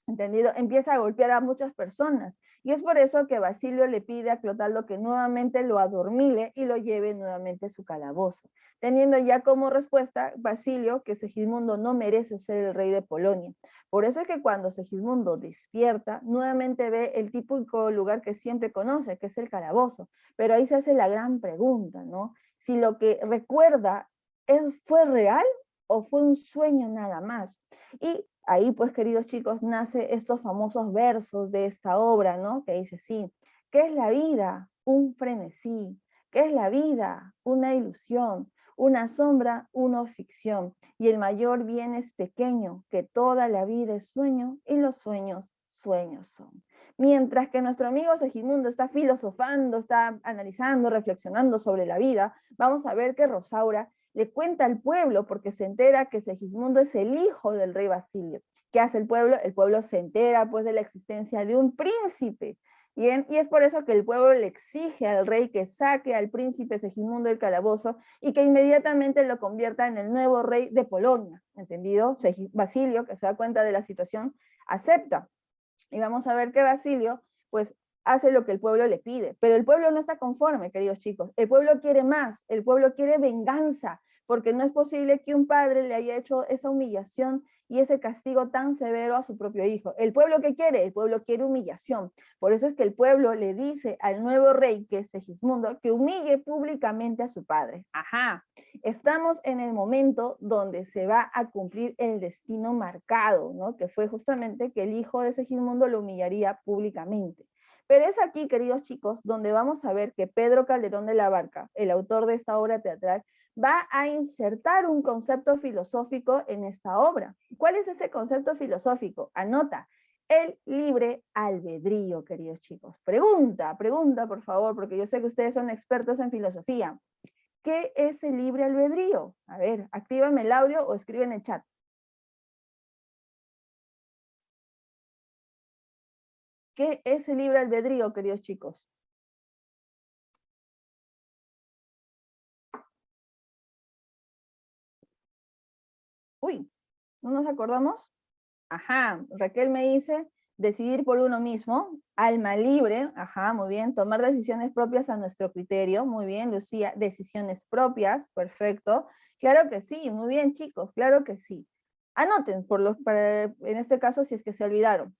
¿entendido? Empieza a golpear a muchas personas. Y es por eso que Basilio le pide a Clotaldo que nuevamente lo adormile y lo lleve nuevamente a su calabozo, teniendo ya como respuesta Basilio que Segismundo no merece ser el rey de Polonia. Por eso es que cuando Segismundo despierta, nuevamente ve el típico lugar que siempre conoce, que es el calabozo. Pero ahí se hace la gran pregunta, ¿no? Si lo que recuerda ¿fue real o fue un sueño nada más? Y ahí, pues, queridos chicos, nace estos famosos versos de esta obra, ¿no? Que dice así: ¿qué es la vida? Un frenesí. ¿Qué es la vida? Una ilusión. Una sombra, una ficción. Y el mayor bien es pequeño, que toda la vida es sueño y los sueños, sueños son. Mientras que nuestro amigo Segismundo está filosofando, está analizando, reflexionando sobre la vida, vamos a ver que Rosaura le cuenta al pueblo, porque se entera que Segismundo es el hijo del rey Basilio. ¿Qué hace el pueblo? El pueblo se entera pues de la existencia de un príncipe. Bien, y es por eso que el pueblo le exige al rey que saque al príncipe Segismundo del calabozo y que inmediatamente lo convierta en el nuevo rey de Polonia, ¿entendido? Basilio, que se da cuenta de la situación, acepta. Y vamos a ver que Basilio, pues, hace lo que el pueblo le pide, pero el pueblo no está conforme, queridos chicos. El pueblo quiere más, el pueblo quiere venganza, porque no es posible que un padre le haya hecho esa humillación y ese castigo tan severo a su propio hijo. ¿El pueblo qué quiere? El pueblo quiere humillación. Por eso es que el pueblo le dice al nuevo rey, que es Segismundo, que humille públicamente a su padre. Ajá, estamos en el momento donde se va a cumplir el destino marcado, ¿no? Que fue justamente que el hijo de Segismundo lo humillaría públicamente. Pero es aquí, queridos chicos, donde vamos a ver que Pedro Calderón de la Barca, el autor de esta obra teatral, va a insertar un concepto filosófico en esta obra. ¿Cuál es ese concepto filosófico? Anota: el libre albedrío, queridos chicos. Pregunta, por favor, porque yo sé que ustedes son expertos en filosofía. ¿Qué es el libre albedrío? A ver, actívame el audio o escribe en el chat. ¿Qué es el libre albedrío, queridos chicos? Uy, ¿no nos acordamos? Ajá, Raquel me dice decidir por uno mismo, alma libre, ajá, muy bien, tomar decisiones propias a nuestro criterio, muy bien, Lucía, decisiones propias, perfecto, claro que sí, muy bien chicos, claro que sí. Anoten, en este caso, si es que se olvidaron.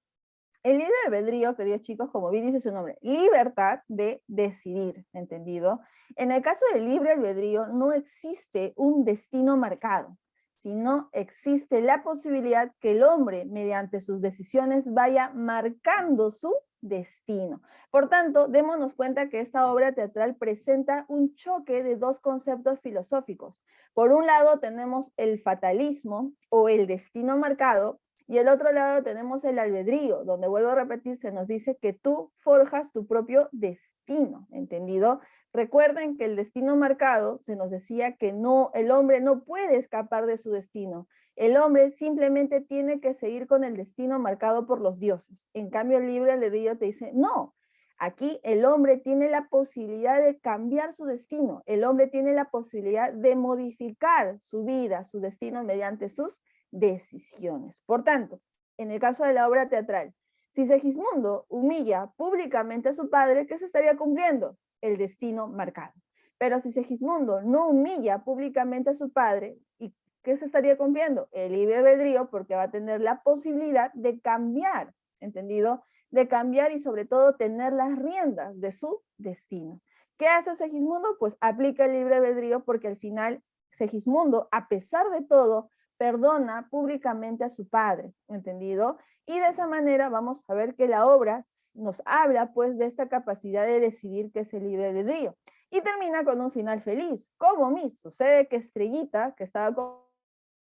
El libre albedrío, queridos chicos, como bien dice su nombre, libertad de decidir, ¿entendido? En el caso del libre albedrío no existe un destino marcado, sino existe la posibilidad que el hombre, mediante sus decisiones, vaya marcando su destino. Por tanto, démonos cuenta que esta obra teatral presenta un choque de dos conceptos filosóficos. Por un lado tenemos el fatalismo o el destino marcado, y el otro lado tenemos el albedrío, donde, vuelvo a repetir, se nos dice que tú forjas tu propio destino, ¿entendido? Recuerden que el destino marcado, se nos decía que no, el hombre no puede escapar de su destino. El hombre simplemente tiene que seguir con el destino marcado por los dioses. En cambio, el libre albedrío te dice, no, aquí el hombre tiene la posibilidad de cambiar su destino. El hombre tiene la posibilidad de modificar su vida, su destino mediante sus decisiones. Por tanto, en el caso de la obra teatral, si Segismundo humilla públicamente a su padre, ¿qué se estaría cumpliendo? El destino marcado. Pero si Segismundo no humilla públicamente a su padre, ¿y qué se estaría cumpliendo? El libre albedrío, porque va a tener la posibilidad de cambiar, ¿entendido? De cambiar y sobre todo tener las riendas de su destino. ¿Qué hace Segismundo? Pues aplica el libre albedrío, porque al final Segismundo, a pesar de todo, perdona públicamente a su padre, ¿entendido? Y de esa manera vamos a ver que la obra nos habla pues de esta capacidad de decidir que es el libre albedrío. Y termina con un final feliz. ¿Cómo, Miss? Sucede que Estrellita, que estaba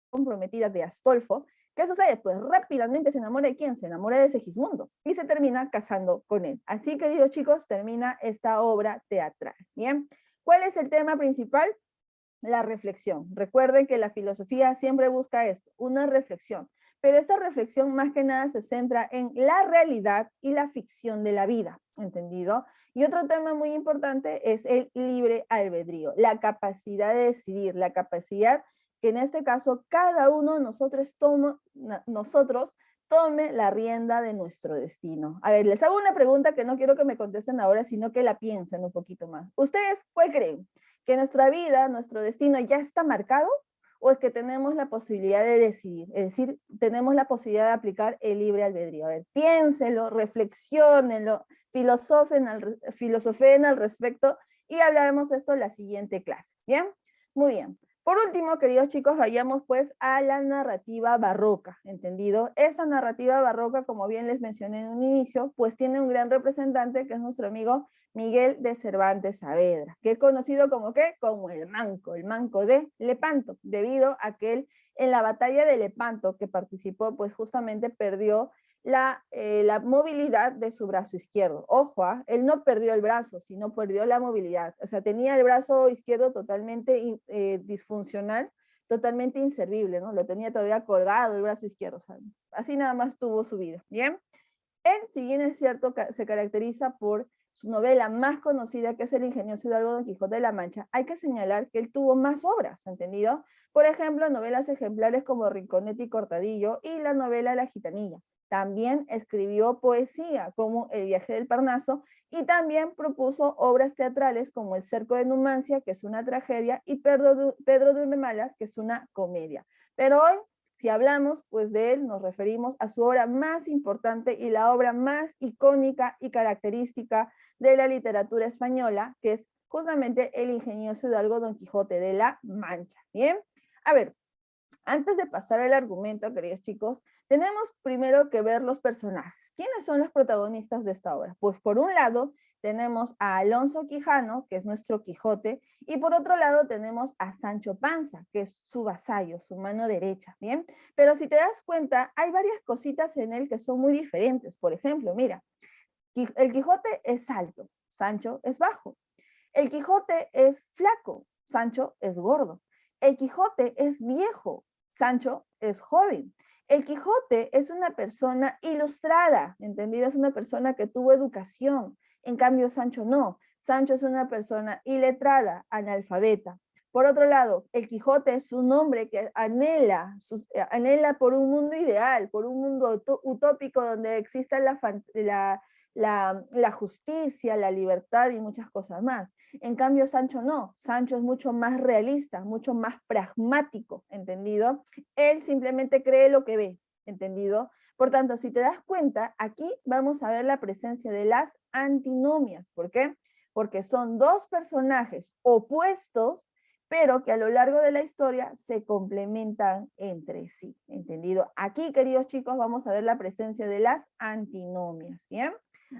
comprometida de Astolfo, ¿qué sucede? Pues rápidamente se enamora de quién? Se enamora de Segismundo y se termina casando con él. Así, queridos chicos, termina esta obra teatral. Bien, ¿cuál es el tema principal? La reflexión. Recuerden que la filosofía siempre busca esto, una reflexión. Pero esta reflexión más que nada se centra en la realidad y la ficción de la vida, ¿entendido? Y otro tema muy importante es el libre albedrío, la capacidad de decidir, la capacidad que en este caso cada uno de nosotros tome la rienda de nuestro destino. A ver, les hago una pregunta que no quiero que me contesten ahora, sino que la piensen un poquito más. ¿Ustedes cuál creen? ¿Que nuestra vida, nuestro destino ya está marcado? ¿O es que tenemos la posibilidad de decidir? Es decir, tenemos la posibilidad de aplicar el libre albedrío. A ver, piénsenlo, reflexionenlo, filosofeen al respecto y hablaremos esto en la siguiente clase. ¿Bien? Muy bien. Por último, queridos chicos, vayamos pues a la narrativa barroca, ¿entendido? Esa narrativa barroca, como bien les mencioné en un inicio, pues tiene un gran representante que es nuestro amigo Miguel de Cervantes Saavedra, que es conocido como ¿qué? Como el Manco de Lepanto, debido a que él en la batalla de Lepanto que participó, pues justamente perdió la movilidad de su brazo izquierdo. Ojo, él no perdió el brazo, sino perdió la movilidad. O sea, tenía el brazo izquierdo totalmente disfuncional, totalmente inservible, ¿no? Lo tenía todavía colgado el brazo izquierdo. O sea, así nada más tuvo su vida, ¿bien? Él, si bien es cierto, se caracteriza por su novela más conocida, que es El ingenioso hidalgo Don Quijote de la Mancha, hay que señalar que él tuvo más obras, ¿entendido? Por ejemplo, novelas ejemplares como Rinconete y Cortadillo y la novela La Gitanilla. También escribió poesía como El viaje del Parnaso y también propuso obras teatrales como El cerco de Numancia, que es una tragedia, y Pedro de Urremalas, que es una comedia. Pero hoy, si hablamos pues de él, nos referimos a su obra más importante y la obra más icónica y característica de la literatura española, que es justamente El ingenioso hidalgo Don Quijote de la Mancha. Bien, a ver, antes de pasar al argumento, queridos chicos, tenemos primero que ver los personajes. ¿Quiénes son los protagonistas de esta obra? Pues por un lado tenemos a Alonso Quijano, que es nuestro Quijote, y por otro lado tenemos a Sancho Panza, que es su vasallo, su mano derecha, ¿bien? Pero si te das cuenta, hay varias cositas en él que son muy diferentes. Por ejemplo, mira, el Quijote es alto, Sancho es bajo. El Quijote es flaco, Sancho es gordo. El Quijote es viejo, Sancho es joven. El Quijote es una persona ilustrada, ¿entendido? Es una persona que tuvo educación. En cambio, Sancho no. Sancho es una persona iletrada, analfabeta. Por otro lado, el Quijote es un hombre que anhela por un mundo ideal, por un mundo utópico donde exista la justicia, la libertad y muchas cosas más. En cambio, Sancho no. Sancho es mucho más realista, mucho más pragmático, ¿entendido? Él simplemente cree lo que ve, ¿entendido? Por tanto, si te das cuenta, aquí vamos a ver la presencia de las antinomias. ¿Por qué? Porque son dos personajes opuestos, pero que a lo largo de la historia se complementan entre sí, ¿entendido? Aquí, queridos chicos, vamos a ver la presencia de las antinomias, ¿bien?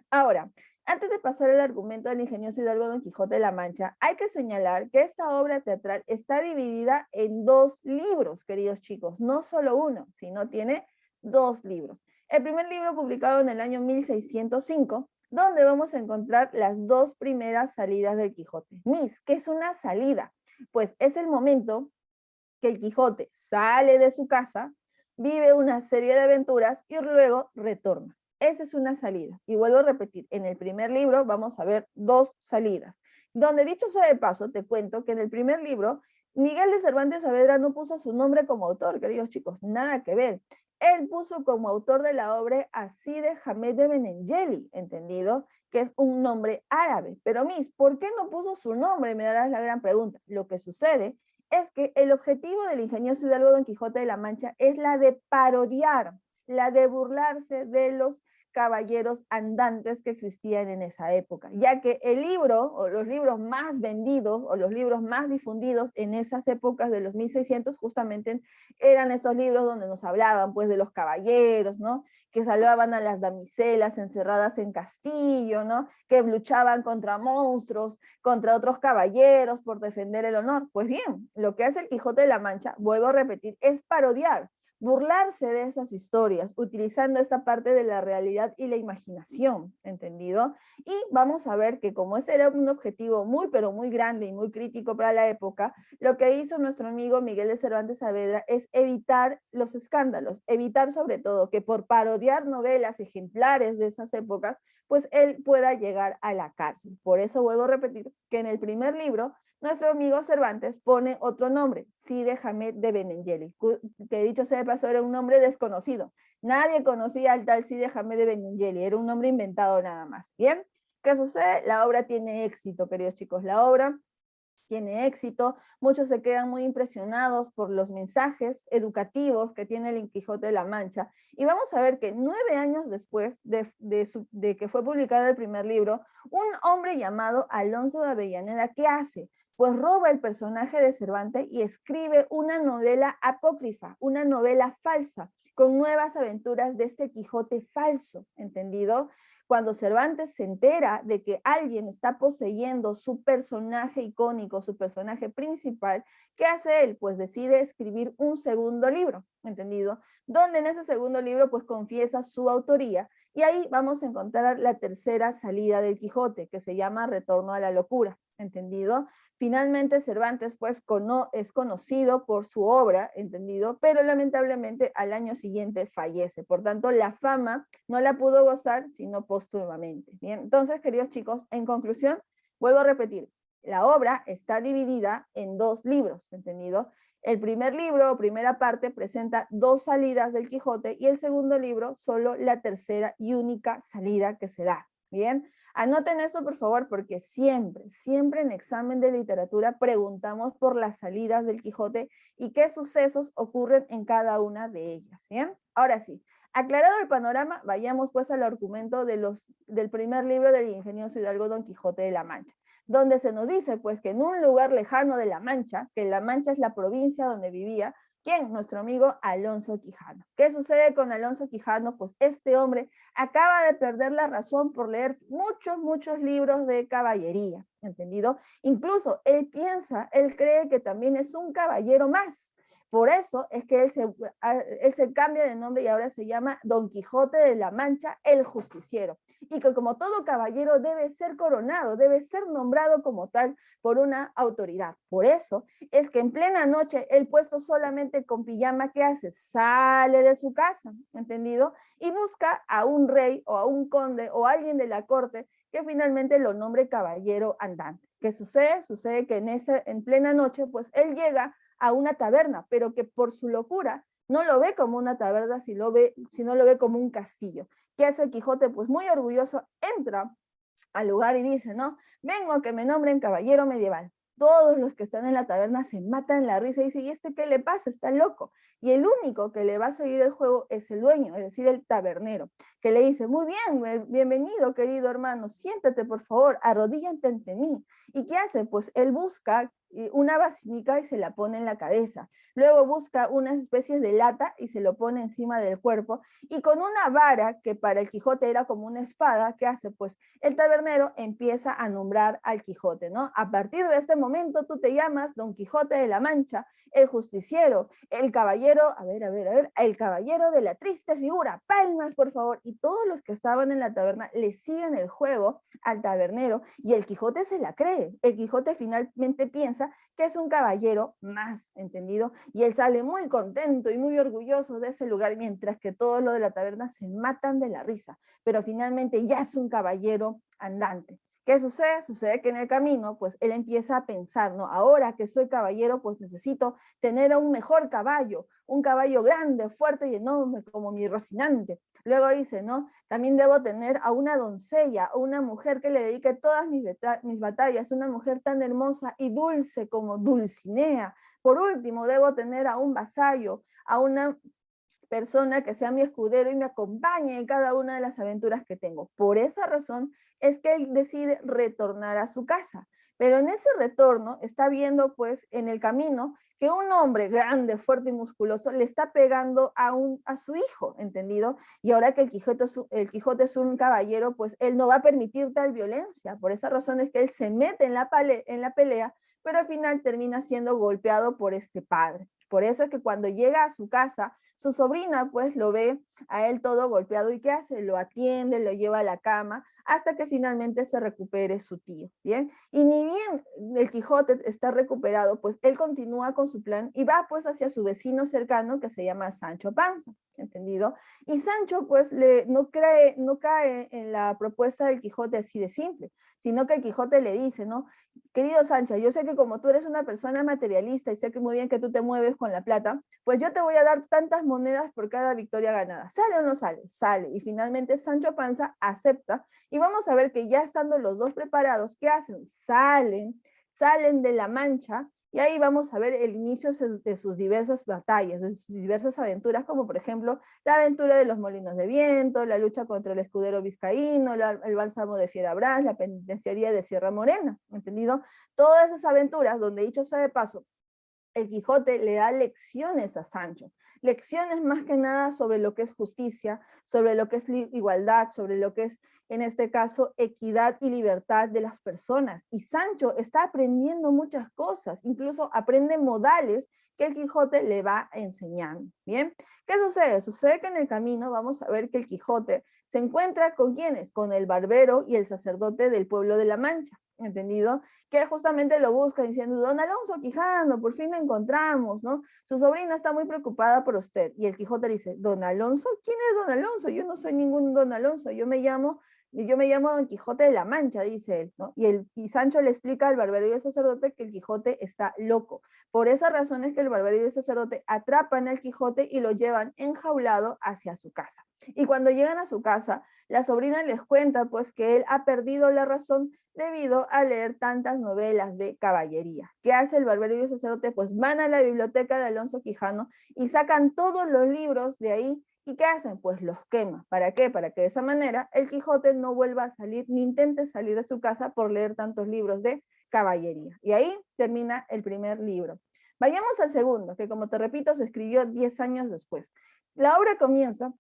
Ahora, antes de pasar al argumento del ingenioso hidalgo Don Quijote de la Mancha, hay que señalar que esta obra teatral está dividida en dos libros, queridos chicos, no solo uno, sino tiene dos libros. El primer libro publicado en el año 1605, donde vamos a encontrar las dos primeras salidas del Quijote. ¿Qué es una salida? Pues es el momento que el Quijote sale de su casa, vive una serie de aventuras y luego retorna. Esa es una salida. Y vuelvo a repetir, en el primer libro vamos a ver dos salidas. Donde, dicho sea de paso, te cuento que en el primer libro, Miguel de Cervantes Saavedra no puso su nombre como autor, queridos chicos, nada que ver. Él puso como autor de la obra a Cide Hamed de Benengeli, ¿entendido? Que es un nombre árabe. Pero ¿por qué no puso su nombre? Me darás la gran pregunta. Lo que sucede es que el objetivo del ingenioso hidalgo Don Quijote de la Mancha es la de parodiar, la de burlarse de los caballeros andantes que existían en esa época, ya que el libro o los libros más vendidos o los libros más difundidos en esas épocas de los 1600 justamente eran esos libros donde nos hablaban pues de los caballeros, ¿no? Que salvaban a las damiselas encerradas en castillo, ¿no? Que luchaban contra monstruos, contra otros caballeros por defender el honor. Pues bien, lo que hace el Quijote de la Mancha, vuelvo a repetir, es parodiar, burlarse de esas historias, utilizando esta parte de la realidad y la imaginación, ¿entendido? Y vamos a ver que como ese era un objetivo muy, pero muy grande y muy crítico para la época, lo que hizo nuestro amigo Miguel de Cervantes Saavedra es evitar los escándalos, evitar sobre todo que por parodiar novelas ejemplares de esas épocas, pues él pueda llegar a la cárcel. Por eso vuelvo a repetir que en el primer libro, nuestro amigo Cervantes pone otro nombre, Cide Hamed de Benengeli, que dicho sea de pasó? Era un nombre desconocido. Nadie conocía al tal Cide Hamid de Benengeli, era un nombre inventado nada más. ¿Bien? ¿Qué sucede? La obra tiene éxito, queridos chicos. La obra tiene éxito, muchos se quedan muy impresionados por los mensajes educativos que tiene el Quijote de la Mancha, y vamos a ver que 9 años después de que fue publicado el primer libro, un hombre llamado Alonso de Avellaneda, ¿qué hace? Pues roba el personaje de Cervantes y escribe una novela apócrifa, una novela falsa, con nuevas aventuras de este Quijote falso, ¿entendido? Cuando Cervantes se entera de que alguien está poseyendo su personaje icónico, su personaje principal, ¿qué hace él? Pues decide escribir un segundo libro, ¿entendido? Donde en ese segundo libro pues confiesa su autoría, y ahí vamos a encontrar la tercera salida del Quijote, que se llama Retorno a la locura, ¿entendido? Finalmente Cervantes pues es conocido por su obra, ¿entendido? Pero lamentablemente al año siguiente fallece. Por tanto, la fama no la pudo gozar sino póstumamente. Bien, entonces, queridos chicos, en conclusión, vuelvo a repetir, la obra está dividida en 2 libros, ¿entendido? El primer libro, o primera parte, presenta 2 salidas del Quijote, y el segundo libro solo la tercera y única salida que se da. Bien, anoten esto por favor, porque siempre en examen de literatura preguntamos por las salidas del Quijote y qué sucesos ocurren en cada una de ellas. Bien, ahora sí, aclarado el panorama, vayamos pues al argumento del primer libro del ingenioso hidalgo Don Quijote de la Mancha, donde se nos dice pues que en un lugar lejano de La Mancha, que La Mancha es la provincia donde vivía, ¿quién? Nuestro amigo Alonso Quijano. ¿Qué sucede con Alonso Quijano? Pues este hombre acaba de perder la razón por leer muchos libros de caballería, ¿entendido? Incluso él cree que también es un caballero más. Por eso es que él se cambia de nombre y ahora se llama Don Quijote de la Mancha, el Justiciero. Y que como todo caballero debe ser coronado, debe ser nombrado como tal por una autoridad. Por eso es que en plena noche, él puesto solamente con pijama, ¿qué hace? Sale de su casa, ¿entendido? Y busca a un rey o a un conde o a alguien de la corte que finalmente lo nombre caballero andante. ¿Qué sucede? Sucede que en plena noche, pues él llega a una taberna, pero que por su locura no lo ve como una taberna, sino lo ve como un castillo. ¿Qué hace el Quijote? Pues muy orgulloso entra al lugar y dice, ¿no? Vengo a que me nombren caballero medieval. Todos los que están en la taberna se matan la risa y dicen, ¿y este qué le pasa? Está loco. Y el único que le va a seguir el juego es el dueño, es decir, el tabernero, que le dice, muy bien, bienvenido querido hermano, siéntate por favor, arrodíllate ante mí. ¿Y qué hace? Pues él busca una basinica y se la pone en la cabeza. Luego busca unas especies de lata y se lo pone encima del cuerpo, y con una vara que para el Quijote era como una espada, ¿qué hace? Pues el tabernero empieza a nombrar al Quijote, ¿no? A partir de este momento tú te llamas Don Quijote de la Mancha, el justiciero, el caballero, el caballero de la triste figura, palmas por favor. Y todos los que estaban en la taberna le siguen el juego al tabernero, y el Quijote se la cree. El Quijote finalmente piensa que es un caballero más, ¿entendido? Y él sale muy contento y muy orgulloso de ese lugar, mientras que todos los de la taberna se matan de la risa, pero finalmente ya es un caballero andante. ¿Qué sucede? Sucede que en el camino, pues él empieza a pensar, ¿no? Ahora que soy caballero, pues necesito tener a un mejor caballo, un caballo grande, fuerte y enorme como mi Rocinante. Luego dice, ¿no? También debo tener a una doncella, o una mujer que le dedique todas mis batallas, una mujer tan hermosa y dulce como Dulcinea. Por último, debo tener a un vasallo, a una persona que sea mi escudero y me acompañe en cada una de las aventuras que tengo. Por esa razón es que él decide retornar a su casa. Pero en ese retorno está viendo pues en el camino que un hombre grande, fuerte y musculoso le está pegando a su hijo, ¿entendido? Y ahora que el Quijote es un caballero, pues él no va a permitir tal violencia. Por esa razón es que él se mete en la pelea, pero al final termina siendo golpeado por este padre. Por eso es que cuando llega a su casa, su sobrina pues lo ve a él todo golpeado, y ¿qué hace? Lo atiende, lo lleva a la cama, hasta que finalmente se recupere su tío, ¿bien? Y ni bien el Quijote está recuperado, pues él continúa con su plan y va pues hacia su vecino cercano que se llama Sancho Panza, ¿entendido? Y Sancho pues no cae en la propuesta del Quijote así de simple, sino que el Quijote le dice, ¿no? Querido Sancho, yo sé que como tú eres una persona materialista y sé que muy bien que tú te mueves con la plata, pues yo te voy a dar tantas monedas por cada victoria ganada. ¿Sale o no sale? Sale. Y finalmente Sancho Panza acepta, y vamos a ver que ya estando los dos preparados, ¿qué hacen? Salen de la Mancha, y ahí vamos a ver el inicio de sus diversas batallas, de sus diversas aventuras, como por ejemplo la aventura de los molinos de viento, la lucha contra el escudero vizcaíno, el bálsamo de Fierabrás, la penitenciaría de Sierra Morena, ¿entendido? Todas esas aventuras donde, dicho sea de paso, el Quijote le da lecciones a Sancho, lecciones más que nada sobre lo que es justicia, sobre lo que es igualdad, sobre lo que es, en este caso, equidad y libertad de las personas. Y Sancho está aprendiendo muchas cosas, incluso aprende modales que el Quijote le va enseñando. ¿Bien? ¿Qué sucede? Sucede que en el camino vamos a ver que el Quijote se encuentra con ¿quiénes? Con el barbero y el sacerdote del pueblo de la Mancha, ¿entendido? Que justamente lo busca diciendo, don Alonso Quijano, por fin lo encontramos, ¿no? Su sobrina está muy preocupada por usted. Y el Quijote dice, ¿don Alonso? ¿Quién es don Alonso? Yo no soy ningún don Alonso, yo me llamo Don Quijote de la Mancha, dice él, ¿no? Y Sancho le explica al barbero y al sacerdote que el Quijote está loco. Por esa razón es que el barbero y el sacerdote atrapan al Quijote y lo llevan enjaulado hacia su casa. Y cuando llegan a su casa, la sobrina les cuenta pues que él ha perdido la razón debido a leer tantas novelas de caballería. ¿Qué hace el barbero y el sacerdote? Pues van a la biblioteca de Alonso Quijano y sacan todos los libros de ahí. ¿Y qué hacen? Pues los queman. ¿Para qué? Para que de esa manera el Quijote no vuelva a salir, ni intente salir de su casa por leer tantos libros de caballería. Y ahí termina el primer libro. Vayamos al segundo, que como te repito, se escribió 10 años después. La obra comienza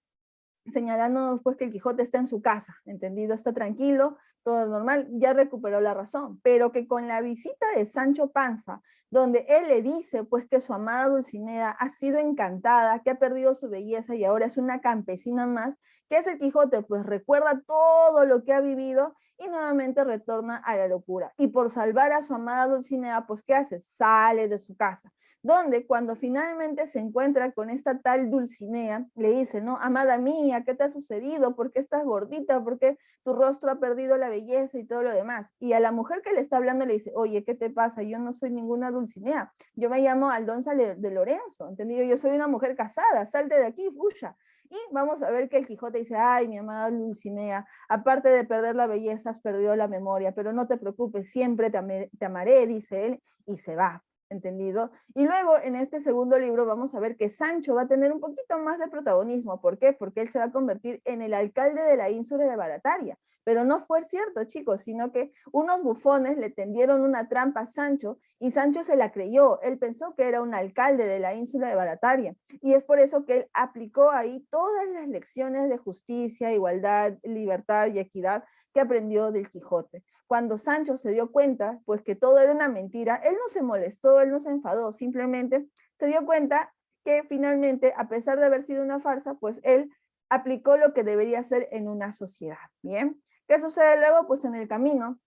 señalándonos pues que el Quijote está en su casa, ¿entendido? Está tranquilo, todo normal, ya recuperó la razón, pero que con la visita de Sancho Panza, donde él le dice pues que su amada Dulcinea ha sido encantada, que ha perdido su belleza y ahora es una campesina más, que es el Quijote, pues recuerda todo lo que ha vivido y nuevamente retorna a la locura. Y por salvar a su amada Dulcinea, pues ¿qué hace? Sale de su casa, donde cuando finalmente se encuentra con esta tal Dulcinea, le dice, ¿no? Amada mía, ¿qué te ha sucedido? ¿Por qué estás gordita? ¿Por qué tu rostro ha perdido la belleza y todo lo demás? Y a la mujer que le está hablando le dice, oye, ¿qué te pasa? Yo no soy ninguna Dulcinea, yo me llamo Aldonza de Lorenzo, ¿entendido? Yo soy una mujer casada, salte de aquí, fuya. Y vamos a ver que el Quijote dice, ay, mi amada Dulcinea, aparte de perder la belleza, has perdido la memoria, pero no te preocupes, siempre te amaré, dice él, y se va. ¿Entendido? Y luego en este segundo libro vamos a ver que Sancho va a tener un poquito más de protagonismo. ¿Por qué? Porque él se va a convertir en el alcalde de la ínsula de Barataria. Pero no fue cierto, chicos, sino que unos bufones le tendieron una trampa a Sancho y Sancho se la creyó. Él pensó que era un alcalde de la ínsula de Barataria. Y es por eso que él aplicó ahí todas las lecciones de justicia, igualdad, libertad y equidad que aprendió del Quijote. Cuando Sancho se dio cuenta, pues que todo era una mentira, él no se molestó, él no se enfadó, simplemente se dio cuenta que finalmente, a pesar de haber sido una farsa, pues él aplicó lo que debería ser en una sociedad. ¿Bien? ¿Qué sucede luego? Pues en el camino,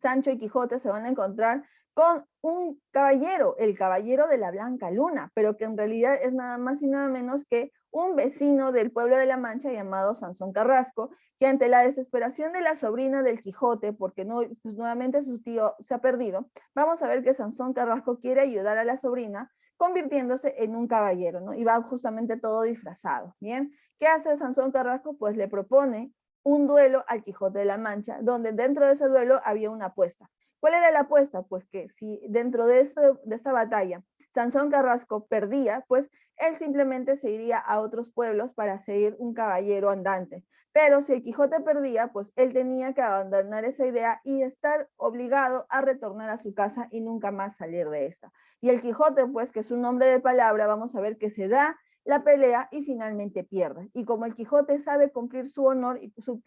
Sancho y Quijote se van a encontrar con un caballero, el caballero de la Blanca Luna, pero que en realidad es nada más y nada menos que un vecino del pueblo de la Mancha llamado Sansón Carrasco, que ante la desesperación de la sobrina del Quijote, porque no, pues nuevamente su tío se ha perdido, vamos a ver que Sansón Carrasco quiere ayudar a la sobrina convirtiéndose en un caballero, ¿no? Y va justamente todo disfrazado, ¿bien? ¿Qué hace Sansón Carrasco? Pues le propone un duelo al Quijote de la Mancha, donde dentro de ese duelo había una apuesta. ¿Cuál era la apuesta? Pues que si dentro de esta batalla Sansón Carrasco perdía, pues él simplemente se iría a otros pueblos para seguir un caballero andante. Pero si el Quijote perdía, pues él tenía que abandonar esa idea y estar obligado a retornar a su casa y nunca más salir de esta. Y el Quijote, pues que es un hombre de palabra, vamos a ver que se da la pelea y finalmente pierde. Y como el Quijote sabe cumplir su honor y su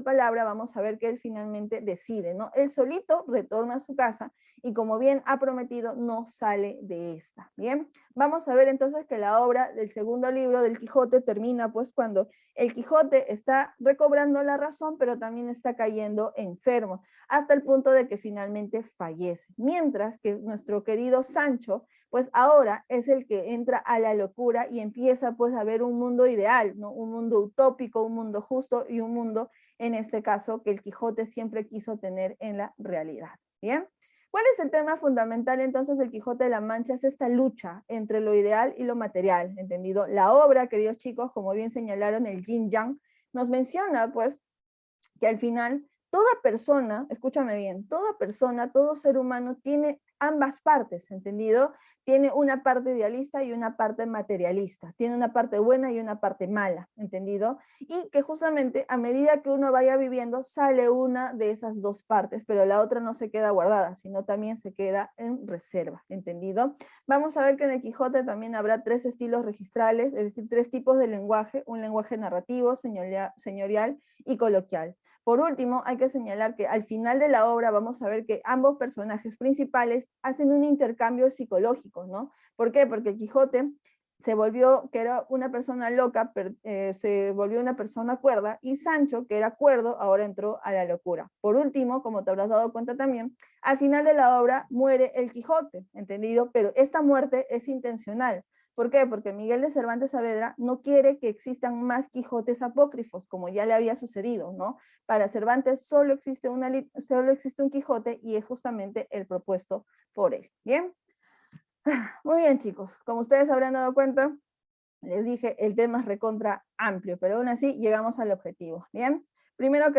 palabra, vamos a ver que él finalmente decide, ¿no? Él solito retorna a su casa y como bien ha prometido, no sale de esta. Bien, vamos a ver entonces que la obra del segundo libro del Quijote termina pues cuando el Quijote está recobrando la razón, pero también está cayendo enfermo, hasta el punto de que finalmente fallece. Mientras que nuestro querido Sancho, pues ahora es el que entra a la locura y empieza pues a ver un mundo ideal, ¿no? Un mundo utópico, un mundo justo y un mundo, en este caso, que el Quijote siempre quiso tener en la realidad. ¿Bien? ¿Cuál es el tema fundamental entonces del Quijote de la Mancha? Es esta lucha entre lo ideal y lo material, ¿entendido? La obra, queridos chicos, como bien señalaron, el Yin Yang, nos menciona pues que al final toda persona, escúchame bien, toda persona, todo ser humano tiene ambas partes, ¿entendido? Tiene una parte idealista y una parte materialista, tiene una parte buena y una parte mala, ¿entendido? Y que justamente a medida que uno vaya viviendo sale una de esas dos partes, pero la otra no se queda guardada, sino también se queda en reserva, ¿entendido? Vamos a ver que en el Quijote también habrá 3 estilos registrales, es decir, 3 tipos de lenguaje, un lenguaje narrativo, señorial y coloquial. Por último, hay que señalar que al final de la obra vamos a ver que ambos personajes principales hacen un intercambio psicológico, ¿no? ¿Por qué? Porque el Quijote se volvió, que era una persona loca, se volvió una persona cuerda, y Sancho, que era cuerdo, ahora entró a la locura. Por último, como te habrás dado cuenta también, al final de la obra muere el Quijote, ¿entendido? Pero esta muerte es intencional. ¿Por qué? Porque Miguel de Cervantes Saavedra no quiere que existan más Quijotes apócrifos, como ya le había sucedido, ¿no? Para Cervantes solo existe un Quijote y es justamente el propuesto por él. ¿Bien? Muy bien, chicos. Como ustedes habrán dado cuenta, les dije, el tema es recontra amplio, pero aún así llegamos al objetivo. ¿Bien? Primero que